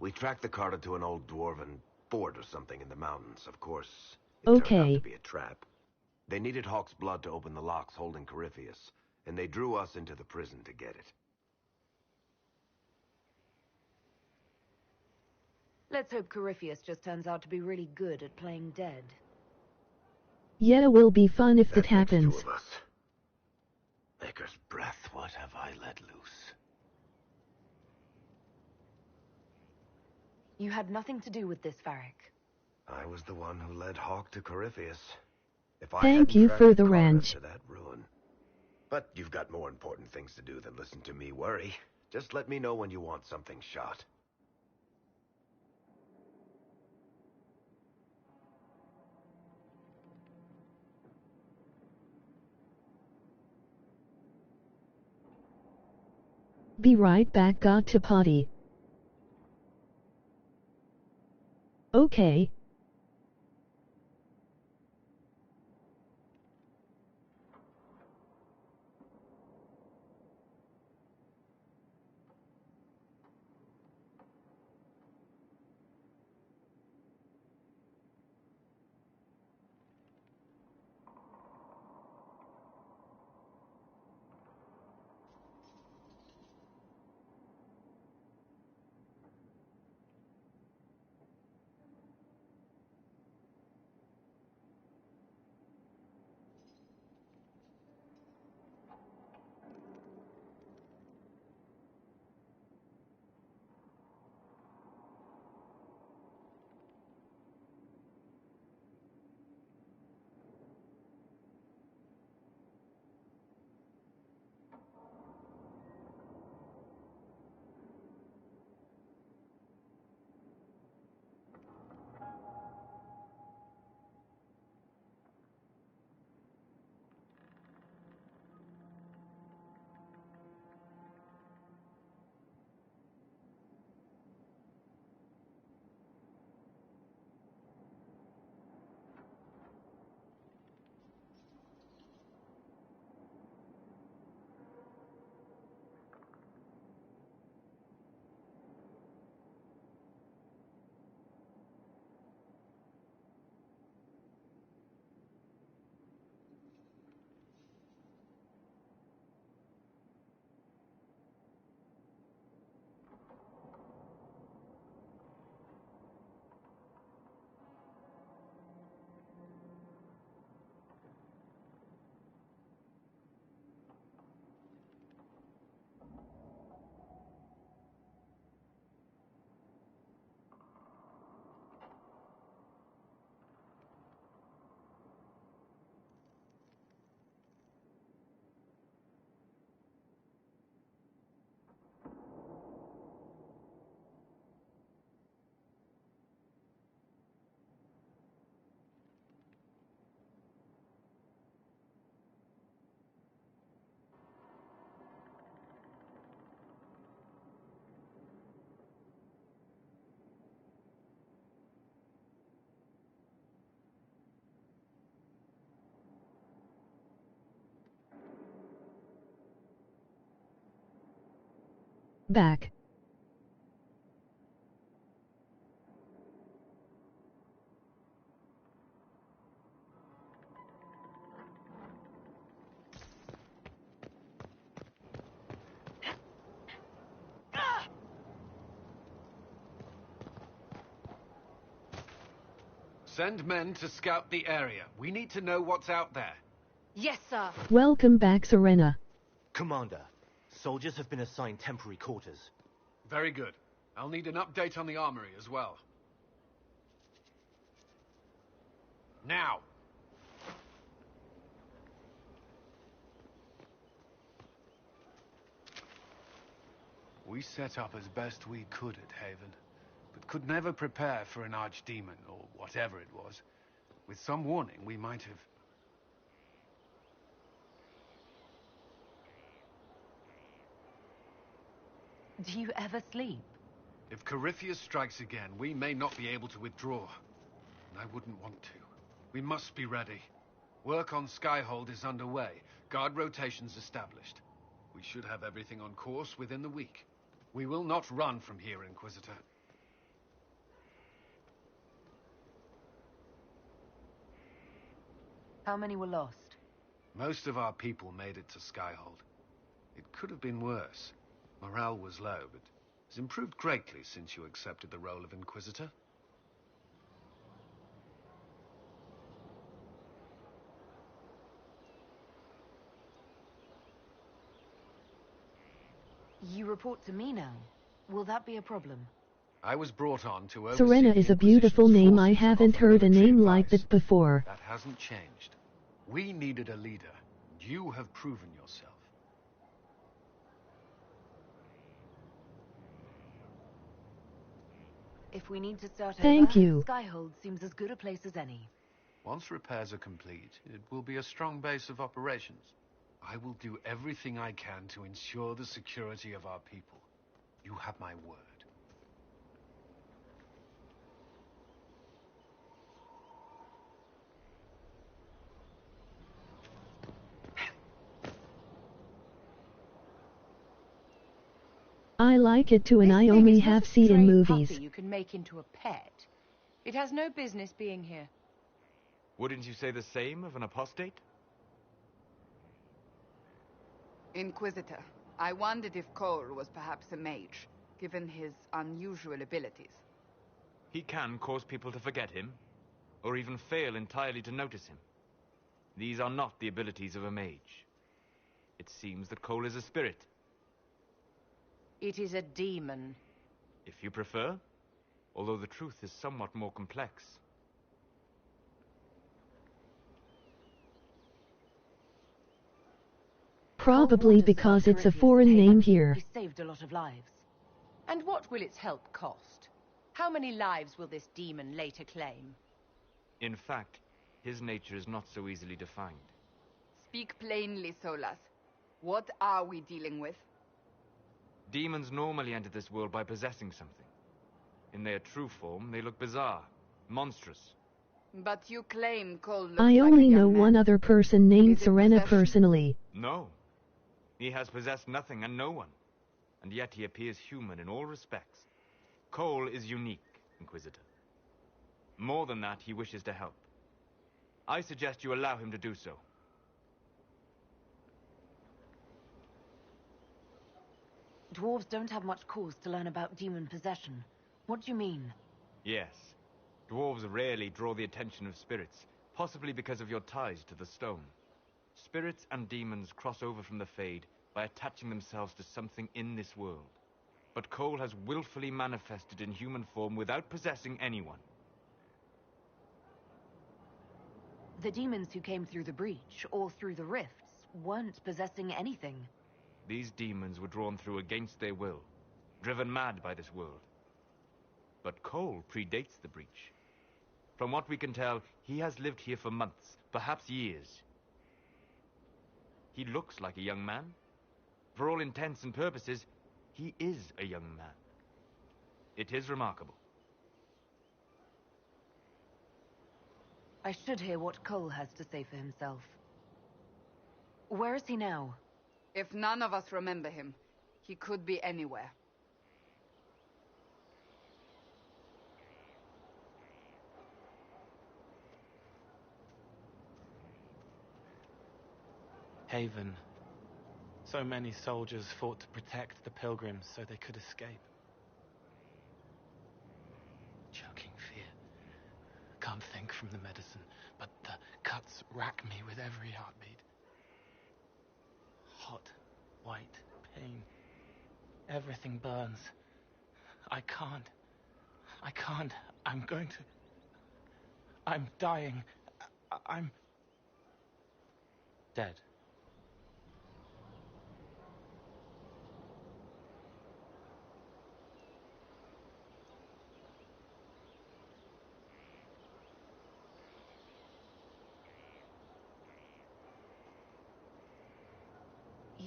We tracked the Carta to an old dwarven fort or something in the mountains, of course. It turned out to be a trap. They needed Hawk's blood to open the locks holding Corypheus, and they drew us into the prison to get it. Let's hope Corypheus just turns out to be really good at playing dead. Yeah, will be fun if that happens. Two of us. Maker's breath, what have I let loose? You had nothing to do with this, Varric. I was the one who led Hawk to Corypheus. If I Thank you for the wrench. to that ruin. But you've got more important things to do than listen to me worry. Just let me know when you want something shot. Be right back, got to potty. Okay. Back. Send men to scout the area. We need to know what's out there. Yes, sir. Welcome back, Serena. Commander, soldiers have been assigned temporary quarters. Very good. I'll need an update on the armory as well. Now! We set up as best we could at Haven, but could never prepare for an archdemon, or whatever it was. With some warning, we might have... Do you ever sleep? If Corypheus strikes again, we may not be able to withdraw. And I wouldn't want to. We must be ready. Work on Skyhold is underway. Guard rotations established. We should have everything on course within the week. We will not run from here, Inquisitor. How many were lost? Most of our people made it to Skyhold. It could have been worse. Morale was low, but has improved greatly since you accepted the role of Inquisitor. You report to me now. Will that be a problem? I was brought on to oversee Serena is a beautiful name. I haven't heard a name like that before. That hasn't changed. We needed a leader. You have proven yourself. If we need to start Thank over, you. Skyhold seems as good a place as any. Once repairs are complete, it will be a strong base of operations. I will do everything I can to ensure the security of our people. You have my word. I like it too, and I only have seen in movies. You can make into a pet. It has no business being here. Wouldn't you say the same of an apostate? Inquisitor, I wondered if Cole was perhaps a mage, given his unusual abilities. He can cause people to forget him, or even fail entirely to notice him. These are not the abilities of a mage. It seems that Cole is a spirit. It is a demon. If you prefer, although the truth is somewhat more complex. Probably because it's a foreign name here. He saved a lot of lives. And what will its help cost? How many lives will this demon later claim? In fact, his nature is not so easily defined. Speak plainly, Solas. What are we dealing with? Demons normally enter this world by possessing something. In their true form, they look bizarre, monstrous. But you claim Cole looks I like only a young know man. one other person named Is it Serena possession? personally. No. He has possessed nothing and no one. And yet he appears human in all respects. Cole is unique, Inquisitor. More than that, he wishes to help. I suggest you allow him to do so. Dwarves don't have much cause to learn about demon possession. What do you mean? Yes. Dwarves rarely draw the attention of spirits, possibly because of your ties to the stone. Spirits and demons cross over from the Fade by attaching themselves to something in this world. But Cole has willfully manifested in human form without possessing anyone. The demons who came through the breach, or through the rifts, weren't possessing anything. These demons were drawn through against their will, driven mad by this world. But Cole predates the breach. From what we can tell, he has lived here for months, perhaps years. He looks like a young man. For all intents and purposes, he is a young man. It is remarkable. I should hear what Cole has to say for himself. Where is he now? If none of us remember him, He could be anywhere. Haven. So many soldiers fought to protect the pilgrims so they could escape. Choking fear. Can't think from the medicine, but the cuts rack me with every heartbeat. Hot, white pain. Everything burns. I can't. I'm going to... I'm dying. I'm... dead.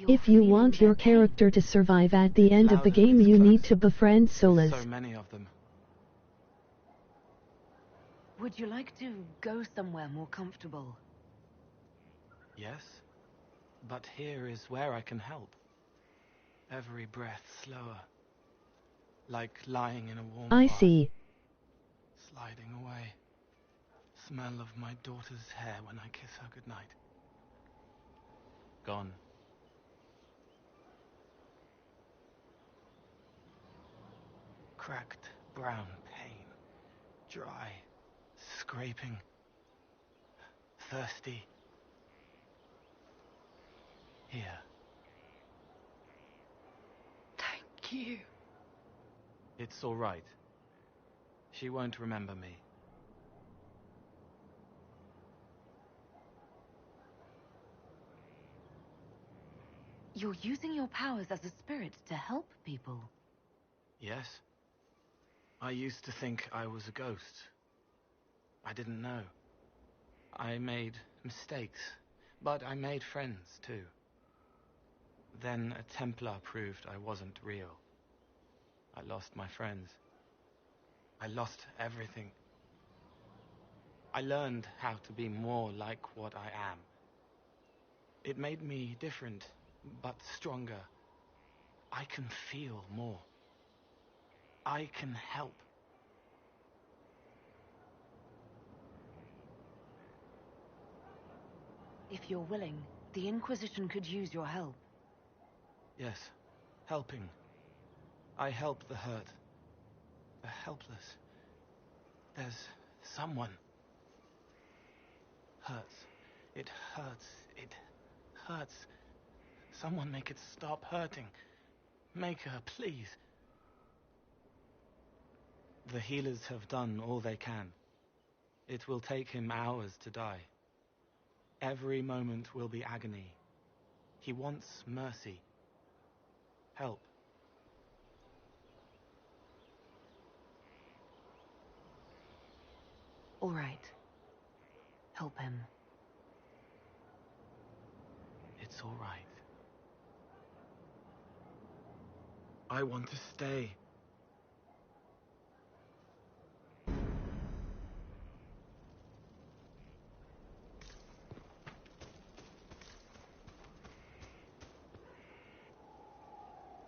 If you want your character to survive at the end of the game, you need to befriend Solas. So many of them. Would you like to go somewhere more comfortable? Yes, but here is where I can help. Every breath slower. Like lying in a warm I bath. see. Sliding away. Smell of my daughter's hair when I kiss her goodnight. Gone. Cracked brown pain. Dry. Scraping. Thirsty. Here. Thank you. It's all right. She won't remember me. You're using your powers as a spirit to help people. Yes? I used to think I was a ghost. I didn't know. I made mistakes, but I made friends too. Then a Templar proved I wasn't real. I lost my friends. I lost everything. I learned how to be more like what I am. It made me different, but stronger. I can feel more. I can help. If you're willing, the Inquisition could use your help. Yes, helping. I help the hurt. The helpless. There's someone. Hurts. It hurts. It hurts. Someone make it stop hurting. Make her, please. The healers have done all they can. It will take him hours to die. Every moment will be agony. He wants mercy. Help. All right. Help him. It's all right. I want to stay.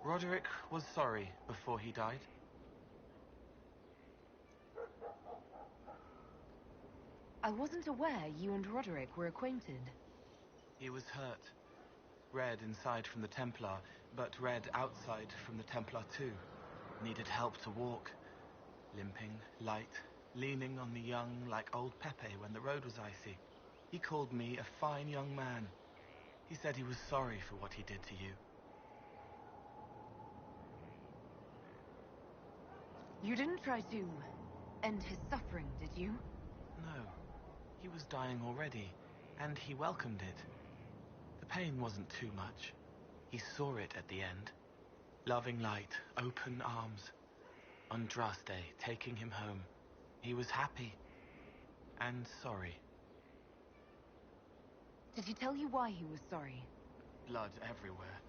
Roderick was sorry before he died. I wasn't aware you and Roderick were acquainted. He was hurt. Red inside from the Templar, but red outside from the Templar too. Needed help to walk. Limping, light, leaning on the young like old Pepe when the road was icy. He called me a fine young man. He said he was sorry for what he did to you. You didn't try to end his suffering, did you? No. He was dying already, and he welcomed it. The pain wasn't too much. He saw it at the end. Loving light, open arms. Andraste taking him home. He was happy. And sorry. Did he tell you why he was sorry? Blood everywhere.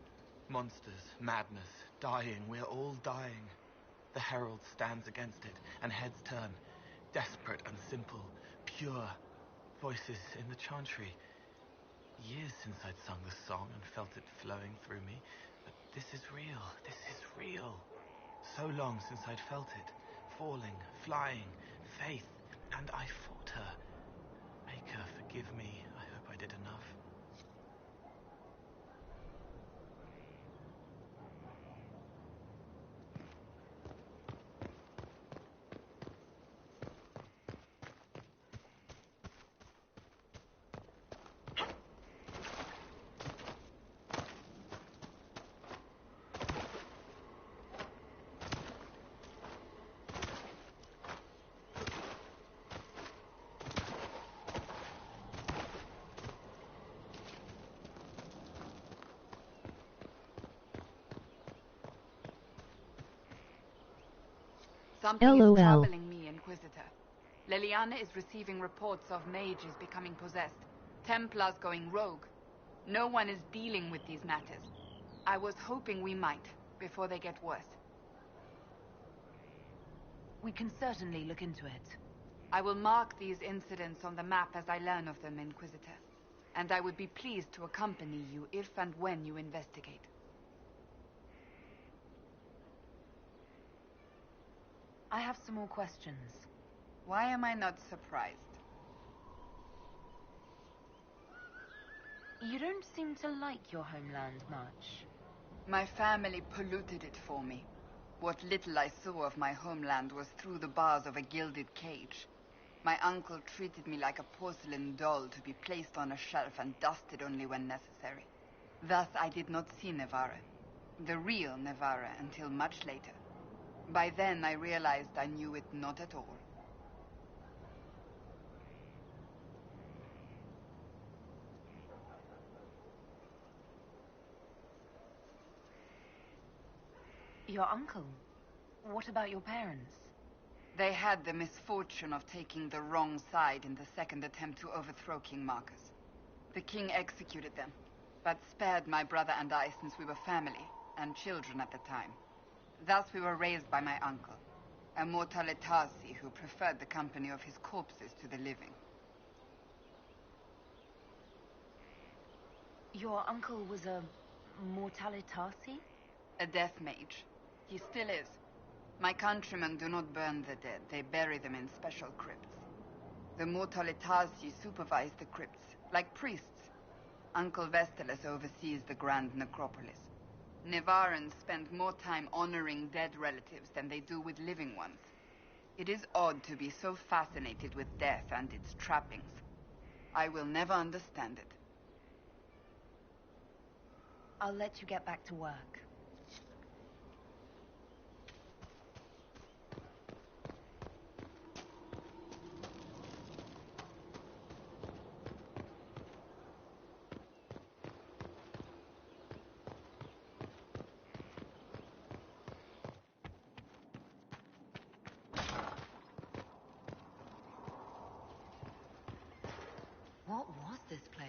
Monsters, madness, dying. We're all dying. The herald stands against it, and heads turn. Desperate and simple. Pure. Voices in the chantry. Years since I'd sung the song and felt it flowing through me. But This is real. This is real. So long since I'd felt it. Falling, flying, faith, and I fought her. Make her forgive me. I hope I did enough. Something LOL. is troubling me, Inquisitor. Leliana is receiving reports of mages becoming possessed, Templars going rogue. No one is dealing with these matters. I was hoping we might, before they get worse. We can certainly look into it. I will mark these incidents on the map as I learn of them, Inquisitor. And I would be pleased to accompany you if and when you investigate. I have some more questions. Why am I not surprised? You don't seem to like your homeland much. My family polluted it for me. What little I saw of my homeland was through the bars of a gilded cage. My uncle treated me like a porcelain doll to be placed on a shelf and dusted only when necessary. Thus I did not see Nevarra, the real Nevarra, until much later. By then I realized I knew it not at all. Your uncle? What about your parents? They had the misfortune of taking the wrong side in the second attempt to overthrow King Marcus. The king executed them, but spared my brother and I since we were family, and children at the time. Thus we were raised by my uncle, a mortale Tarsi who preferred the company of his corpses to the living. Your uncle was a mortale Tarsi? A death mage. He still is. My countrymen do not burn the dead, they bury them in special crypts. The mortale Tarsi supervise the crypts, like priests. Uncle Vestalis oversees the grand necropolis. Nevarrans spend more time honoring dead relatives than they do with living ones. It is odd to be so fascinated with death and its trappings. I will never understand it. I'll let you get back to work. What was this place?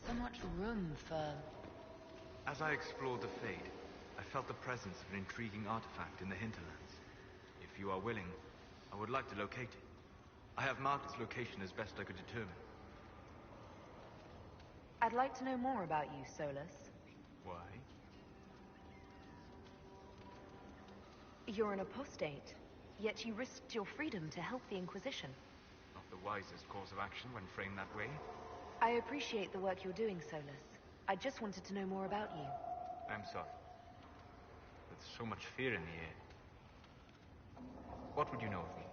So much room for... As I explored the Fade, I felt the presence of an intriguing artifact in the hinterlands. If you are willing, I would like to locate it. I have marked its location as best I could determine. I'd like to know more about you, Solus. Why? You're an apostate, yet you risked your freedom to help the Inquisition. Not the wisest course of action when framed that way. I appreciate the work you're doing, Solus. I just wanted to know more about you. I'm sorry. With so much fear in the air. What would you know of me?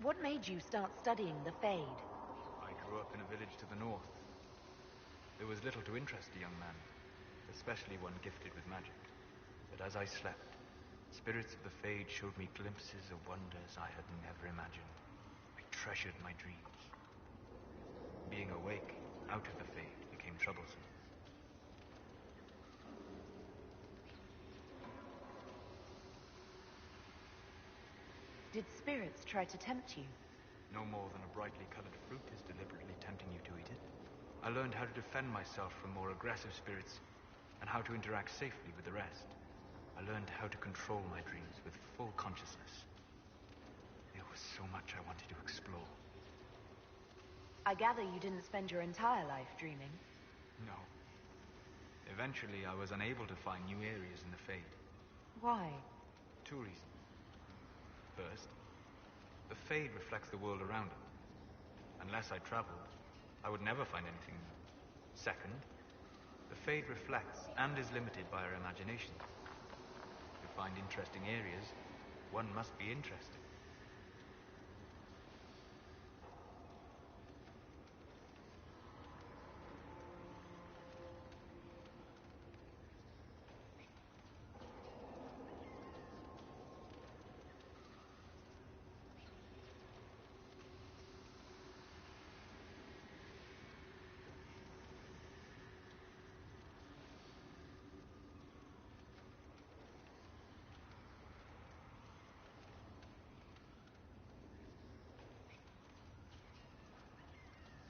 What made you start studying the Fade? I grew up in a village to the north. There was little to interest a young man, especially one gifted with magic. But as I slept, spirits of the Fade showed me glimpses of wonders I had never imagined. I treasured my dreams. Being awake, out of the Fade, became troublesome. Did spirits try to tempt you? No more than a brightly colored fruit is deliberately tempting you to eat it. I learned how to defend myself from more aggressive spirits, and how to interact safely with the rest. I learned how to control my dreams with full consciousness. There was so much I wanted to explore. I gather you didn't spend your entire life dreaming. No. Eventually, I was unable to find new areas in the Fade. Why? 2 reasons. First, the Fade reflects the world around it. Unless I traveled, I would never find anything new. Second, the Fade reflects and is limited by our imagination. To find interesting areas, one must be interested.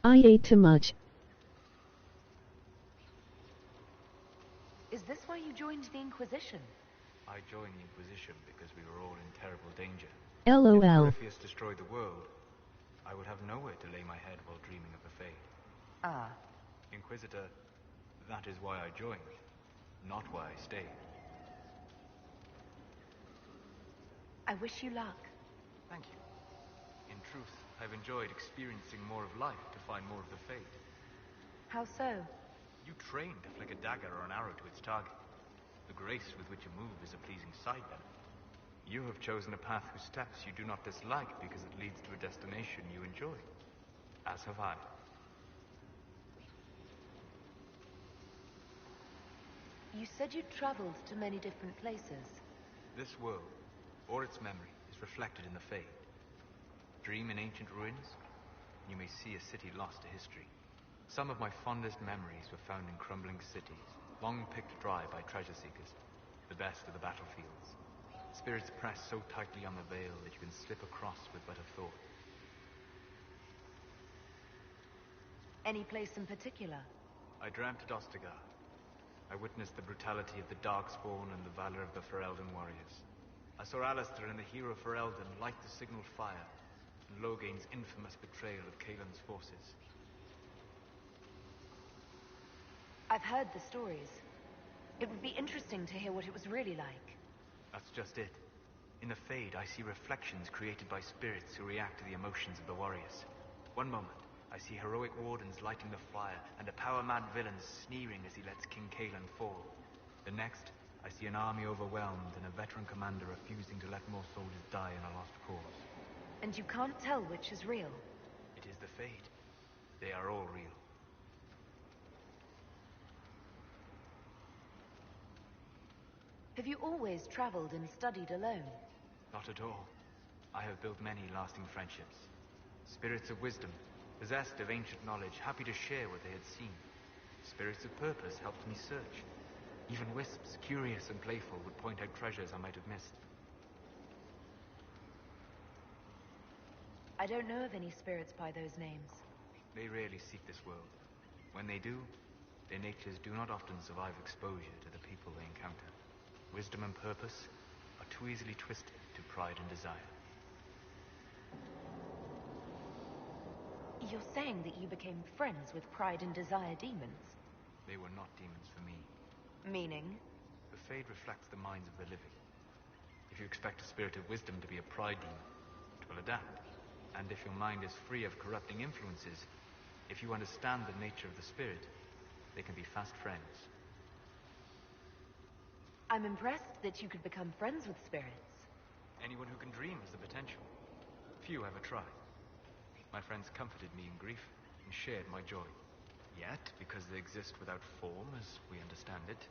I ate too much. Is this why you joined the Inquisition? I joined the Inquisition because we were all in terrible danger. LOL. If Corypheus destroyed the world, I would have nowhere to lay my head while dreaming of the Fade. Ah. Inquisitor, that is why I joined, not why I stayed. I wish you luck. Thank you. In truth, I've enjoyed experiencing more of life to find more of the Fade. How so? You train to flick a dagger or an arrow to its target. The grace with which you move is a pleasing sight, then. You have chosen a path whose steps you do not dislike because it leads to a destination you enjoy. As have I. You said you traveled to many different places. This world, or its memory, is reflected in the Fade. Dream in ancient ruins, and you may see a city lost to history. Some of my fondest memories were found in crumbling cities, long picked dry by treasure seekers, the best of the battlefields. Spirits press so tightly on the veil that you can slip across with but a thought. Any place in particular? I dreamt at Ostagar. I witnessed the brutality of the Darkspawn and the valor of the Ferelden warriors. I saw Alistair and the hero Ferelden light the signal fire, and Logain's infamous betrayal of Caelan's forces. I've heard the stories. It would be interesting to hear what it was really like. That's just it. In the Fade, I see reflections created by spirits who react to the emotions of the warriors. One moment, I see heroic wardens lighting the fire, and a power-mad villain sneering as he lets King Caelan fall. The next, I see an army overwhelmed and a veteran commander refusing to let more soldiers die in a lost cause. And you can't tell which is real? It is the Fade. They are all real. Have you always traveled and studied alone? Not at all. I have built many lasting friendships. Spirits of wisdom, possessed of ancient knowledge, happy to share what they had seen. Spirits of purpose helped me search. Even wisps, curious and playful, would point out treasures I might have missed. I don't know of any spirits by those names. They rarely seek this world. When they do, their natures do not often survive exposure to the people they encounter. Wisdom and purpose are too easily twisted to pride and desire. You're saying that you became friends with Pride and Desire demons? They were not demons for me. Meaning? The Fade reflects the minds of the living. If you expect a spirit of wisdom to be a pride demon, it will adapt. And if your mind is free of corrupting influences, if you understand the nature of the spirit, they can be fast friends. I'm impressed that you could become friends with spirits. Anyone who can dream has the potential. Few ever try. My friends comforted me in grief and shared my joy. Yet, because they exist without form, as we understand it,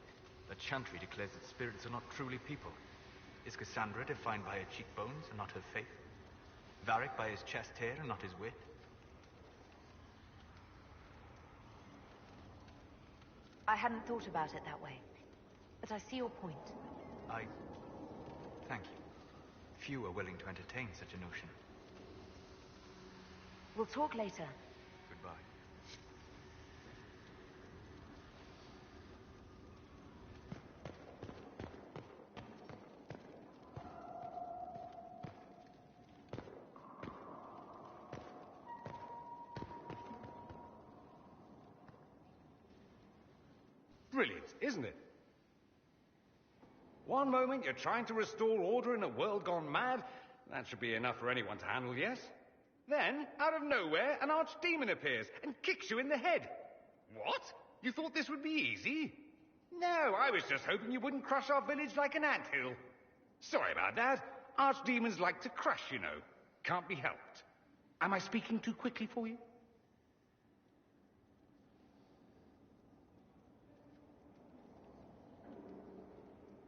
the Chantry declares that spirits are not truly people. Is Cassandra defined by her cheekbones and not her faith? Varric by his chest hair and not his wit? I hadn't thought about it that way, but I see your point. Thank you. Few are willing to entertain such a notion. We'll talk later. Goodbye. Brilliant, isn't isn't it? One moment you're trying to restore order in a world gone mad. That should be enough for anyone to handle, yes? Then, out of nowhere, an archdemon appears and kicks you in the head. What? You thought this would be easy? No, I was just hoping you wouldn't crush our village like an anthill. Sorry about that. Archdemons like to crush, you know. Can't be helped. Am I speaking too quickly for you?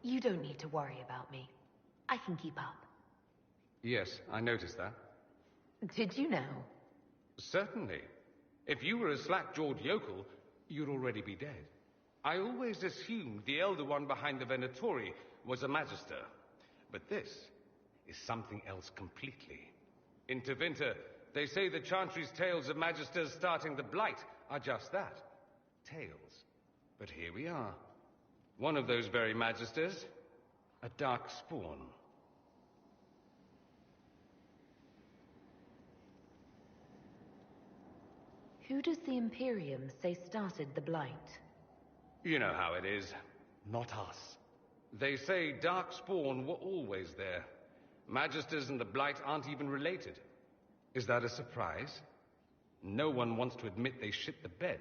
You don't need to worry about me. I can keep up. Yes, I noticed that. Did you know? Certainly. If you were a slack-jawed yokel, you'd already be dead. I always assumed the Elder One behind the Venatori was a Magister. But this is something else completely. In Tevinter, they say the Chantry's tales of Magisters starting the Blight are just that. Tales. But here we are. One of those very Magisters, a dark spawn. Who does the Imperium say started the Blight? You know how it is. Not us. They say dark spawn were always there. Magisters and the Blight aren't even related. Is that a surprise? No one wants to admit they shit the bed.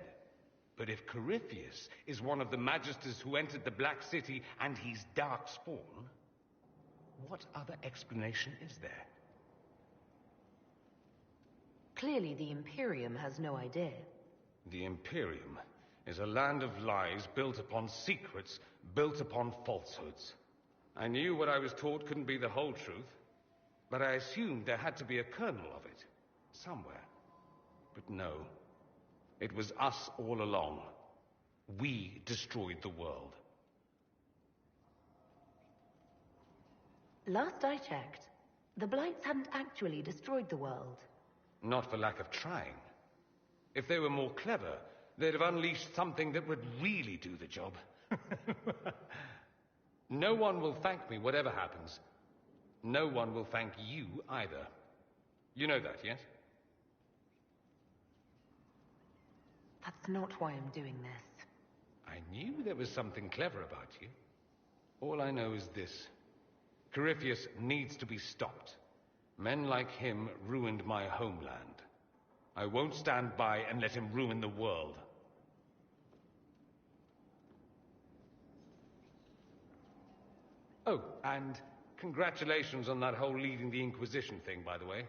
But if Corypheus is one of the Magisters who entered the Black City and he's dark spawn, what other explanation is there? Clearly the Imperium has no idea. The Imperium is a land of lies built upon secrets, built upon falsehoods. I knew what I was taught couldn't be the whole truth, but I assumed there had to be a kernel of it, somewhere. But no, it was us all along. We destroyed the world. Last I checked, the Blights hadn't actually destroyed the world. Not for lack of trying. If they were more clever, they'd have unleashed something that would really do the job. No one will thank me, whatever happens. No one will thank you either. You know that, yes? That's not why I'm doing this. I knew there was something clever about you. All I know is this. Corypheus needs to be stopped. Men like him ruined my homeland. I won't stand by and let him ruin the world. Oh, and congratulations on that whole leading the Inquisition thing, by the way.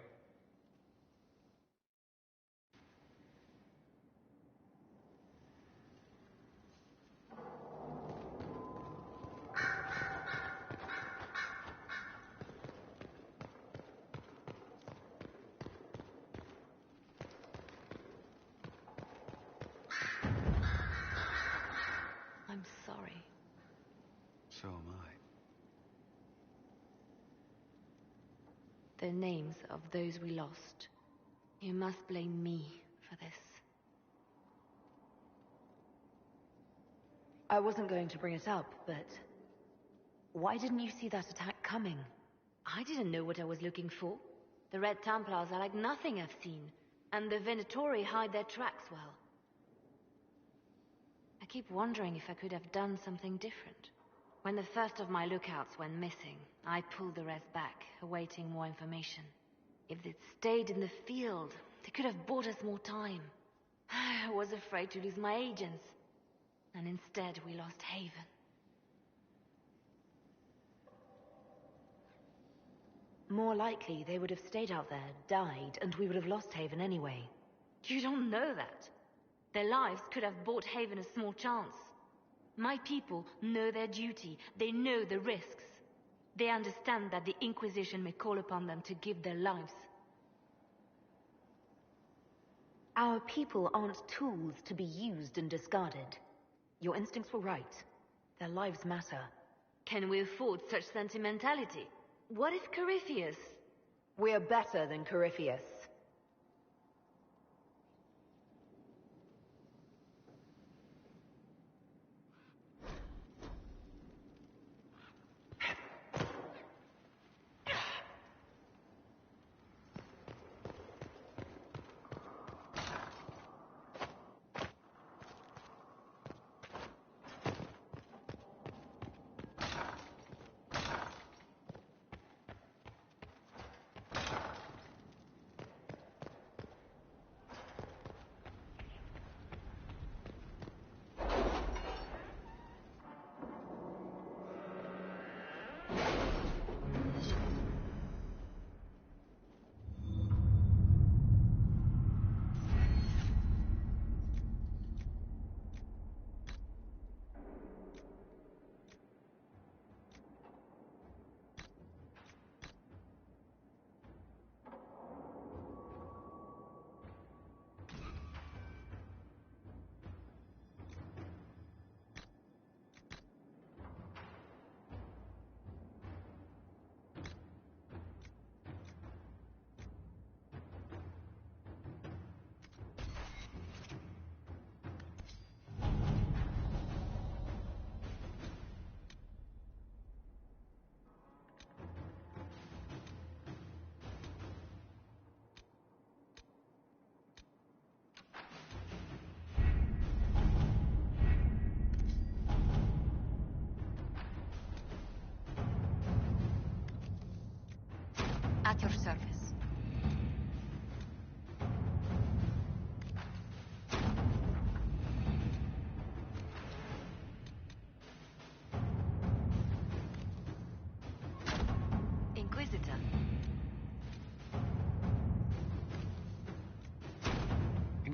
I'm sorry. So am I. The names of those we lost. You must blame me for this. I wasn't going to bring it up, but why didn't you see that attack coming? I didn't know what I was looking for. The Red Templars are like nothing I've seen, and the Venatori hide their tracks well. I keep wondering if I could have done something different. When the first of my lookouts went missing, I pulled the rest back, awaiting more information. If they'd stayed in the field, they could have bought us more time. I was afraid to lose my agents, and instead we lost Haven. More likely, they would have stayed out there, died, and we would have lost Haven anyway. You don't know that. Their lives could have bought Haven a small chance. My people know their duty. They know the risks. They understand that the Inquisition may call upon them to give their lives. Our people aren't tools to be used and discarded. Your instincts were right. Their lives matter. Can we afford such sentimentality? What if Corypheus... We're better than Corypheus.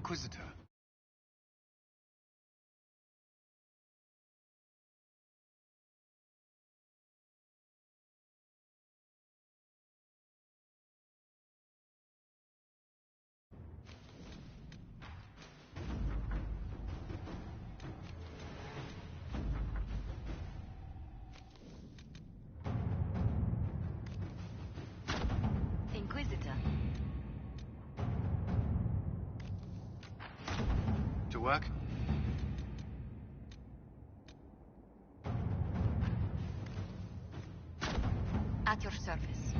Inquisitor. Inquisitor. To work? At your service.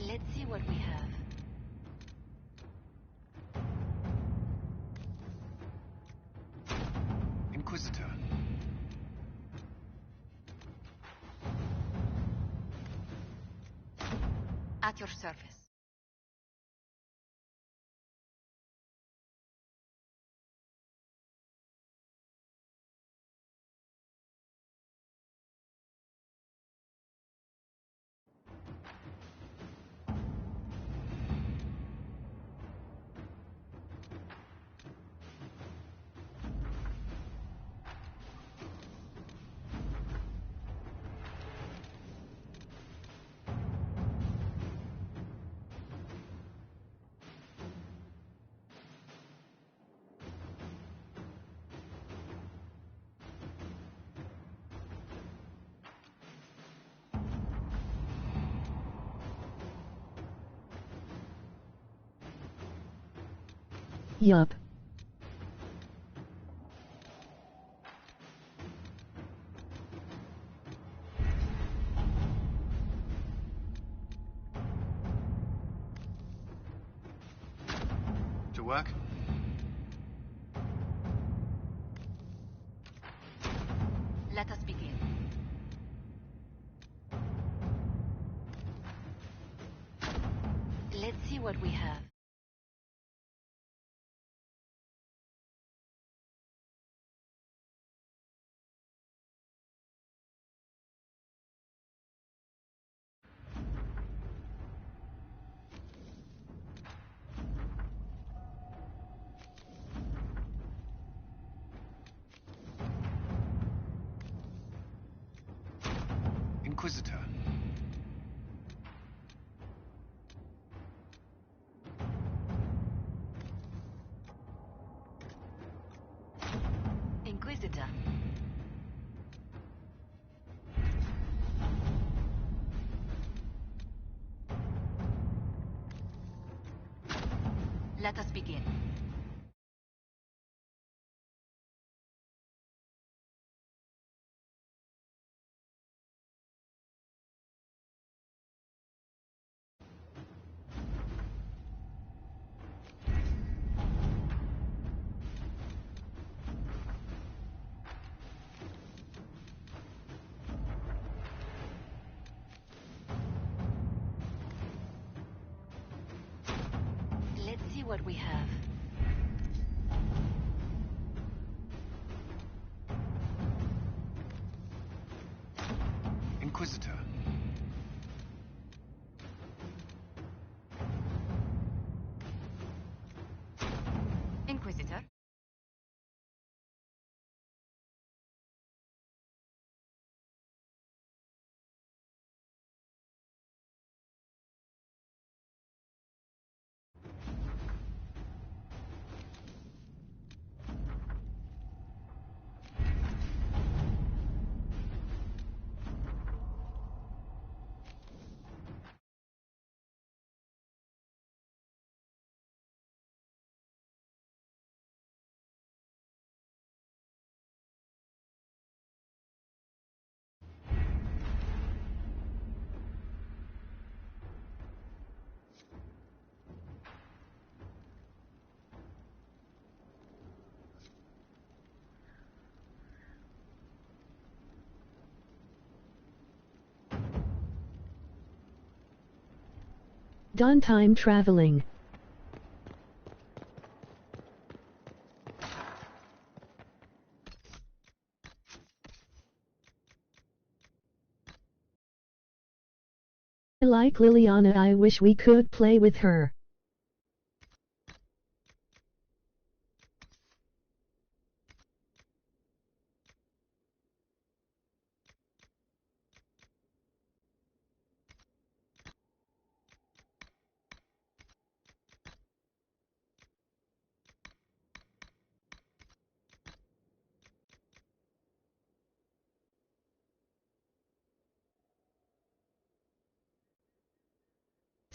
Let's see what we have. Inquisitor. At your service. Yup. To work? Let us begin. Let's see what we have. Inquisitor. Inquisitor. Let us begin. Let's see what we have. Inquisitor. Inquisitor. done time traveling. I like Liliana. I wish we could play with her.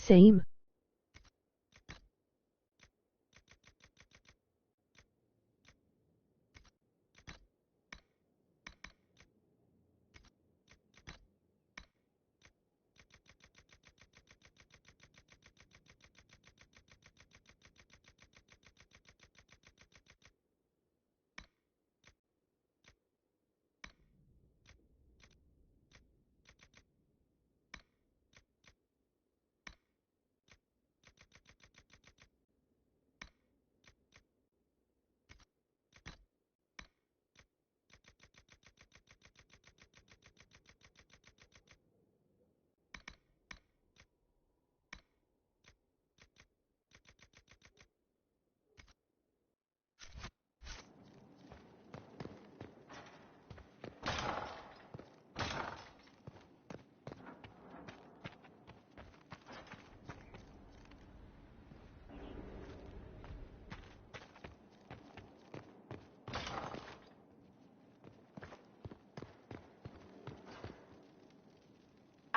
Same.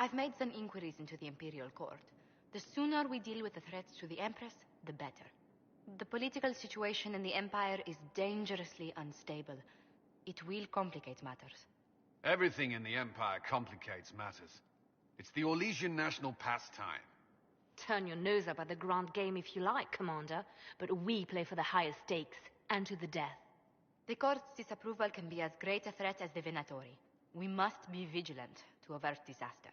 I've made some inquiries into the Imperial Court. The sooner we deal with the threats to the Empress, the better. The political situation in the Empire is dangerously unstable. It will complicate matters. Everything in the Empire complicates matters. It's the Orlesian national pastime. Turn your nose up at the grand game if you like, Commander, but we play for the highest stakes, and to the death. The Court's disapproval can be as great a threat as the Venatori. We must be vigilant to avert disaster.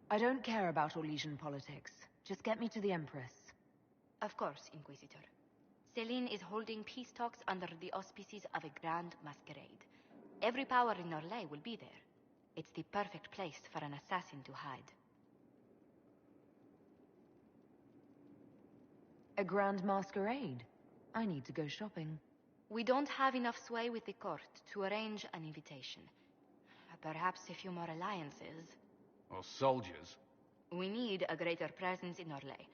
I don't care about Orlesian politics. Just get me to the Empress. Of course, Inquisitor. Celine is holding peace talks under the auspices of a grand masquerade. Every power in Orlais will be there. It's the perfect place for an assassin to hide. A grand masquerade? I need to go shopping. We don't have enough sway with the court to arrange an invitation. Perhaps a few more alliances. Or soldiers. We need a greater presence in Orlais.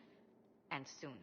And soon.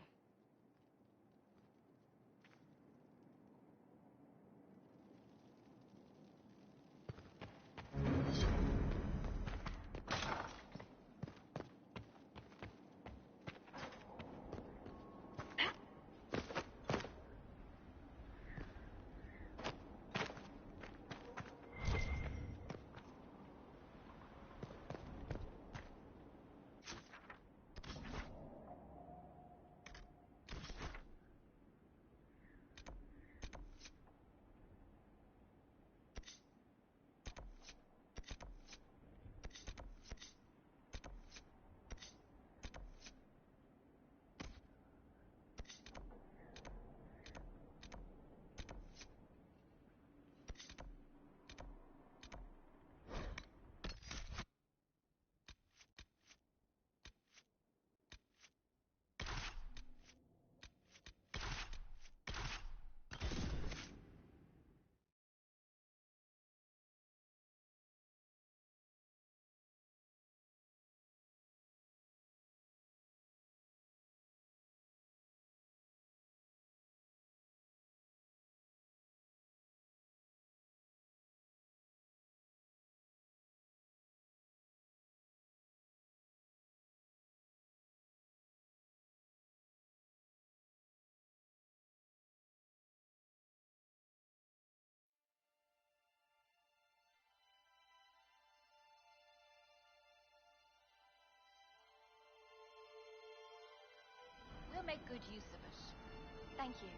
We'll make good use of it. Thank you.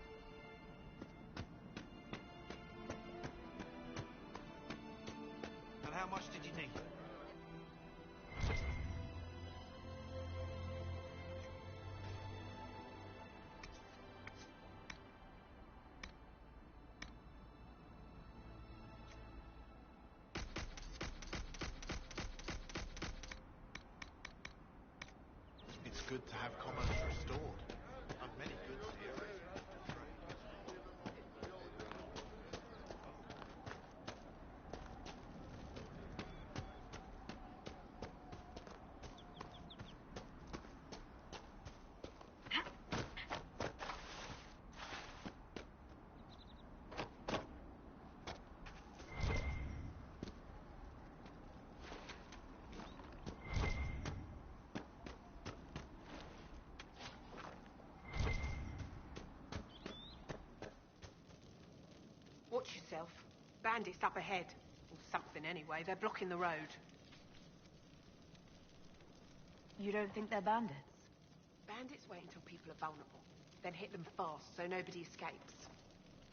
How much did you need? It's good to have commerce restored. I've many goods here ready to trade. Watch yourself. Bandits up ahead. Or something anyway. They're blocking the road. You don't think they're bandits? Bandits wait until people are vulnerable. Then hit them fast so nobody escapes.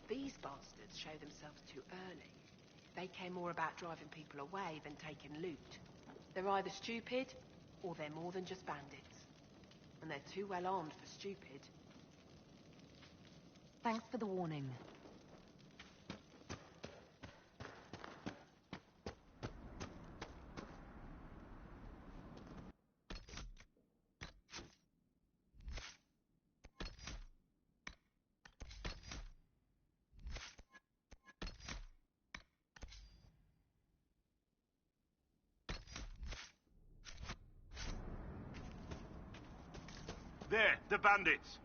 These bastards show themselves too early. They care more about driving people away than taking loot. They're either stupid, or they're more than just bandits. And they're too well armed for stupid. Thanks for the warning. There, the bandits!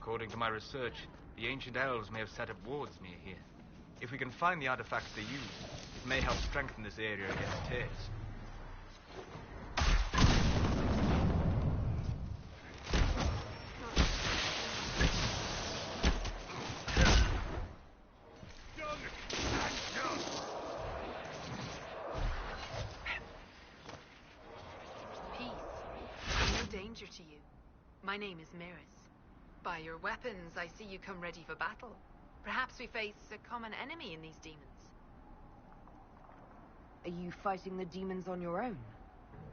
According to my research, the ancient elves may have set up wards near here. If we can find the artifacts they used, it may help strengthen this area against tears. Peace. No danger to you. My name is Maris. By your weapons, I see you come ready for battle. Perhaps we face a common enemy in these demons. Are you fighting the demons on your own?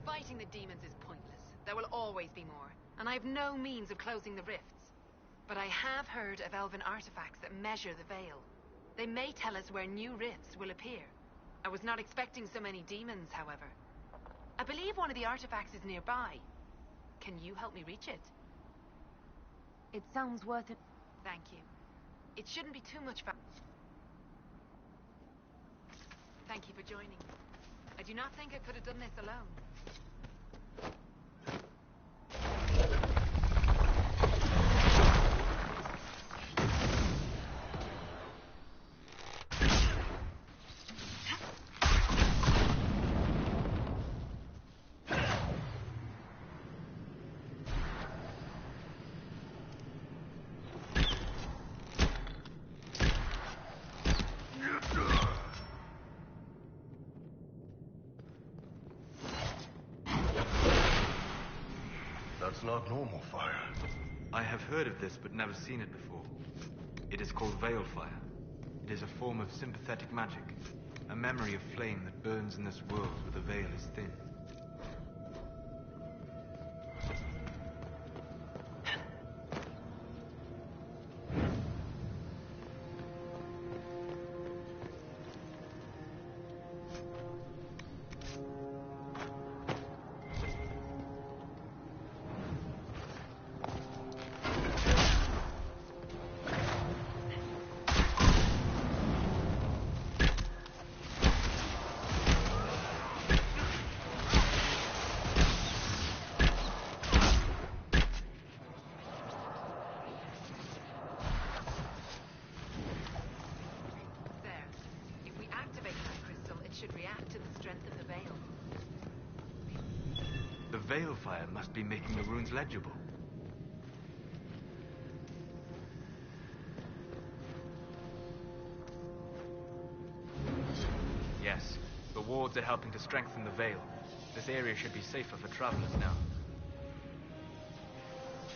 Fighting the demons is pointless. There will always be more, and I have no means of closing the rifts. But I have heard of elven artifacts that measure the veil. They may tell us where new rifts will appear. I was not expecting so many demons, however. I believe one of the artifacts is nearby. Can you help me reach it? It sounds worth it. Thank you. It shouldn't be too much Thank you for joining me. I do not think I could have done this alone. That's not normal fire. I have heard of this, but never seen it before. It is called Veil Fire. It is a form of sympathetic magic. A memory of flame that burns in this world where the veil is thin. The veil fire must be making the runes legible. Yes, the wards are helping to strengthen the veil. This area should be safer for travelers now.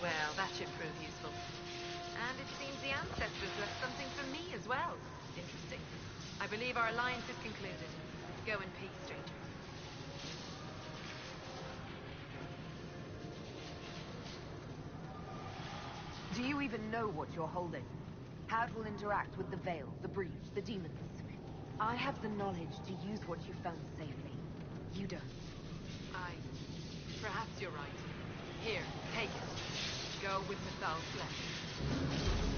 Well, that should prove useful. And it seems the ancestors left something for me as well. Interesting. I believe our alliance is concluded. Go in peace, stranger. Do you even know what you're holding? How it will interact with the Veil, the Breach, the demons? I have the knowledge to use what you found safely. You don't. Perhaps you're right. Here, take it. Go with the foul flesh.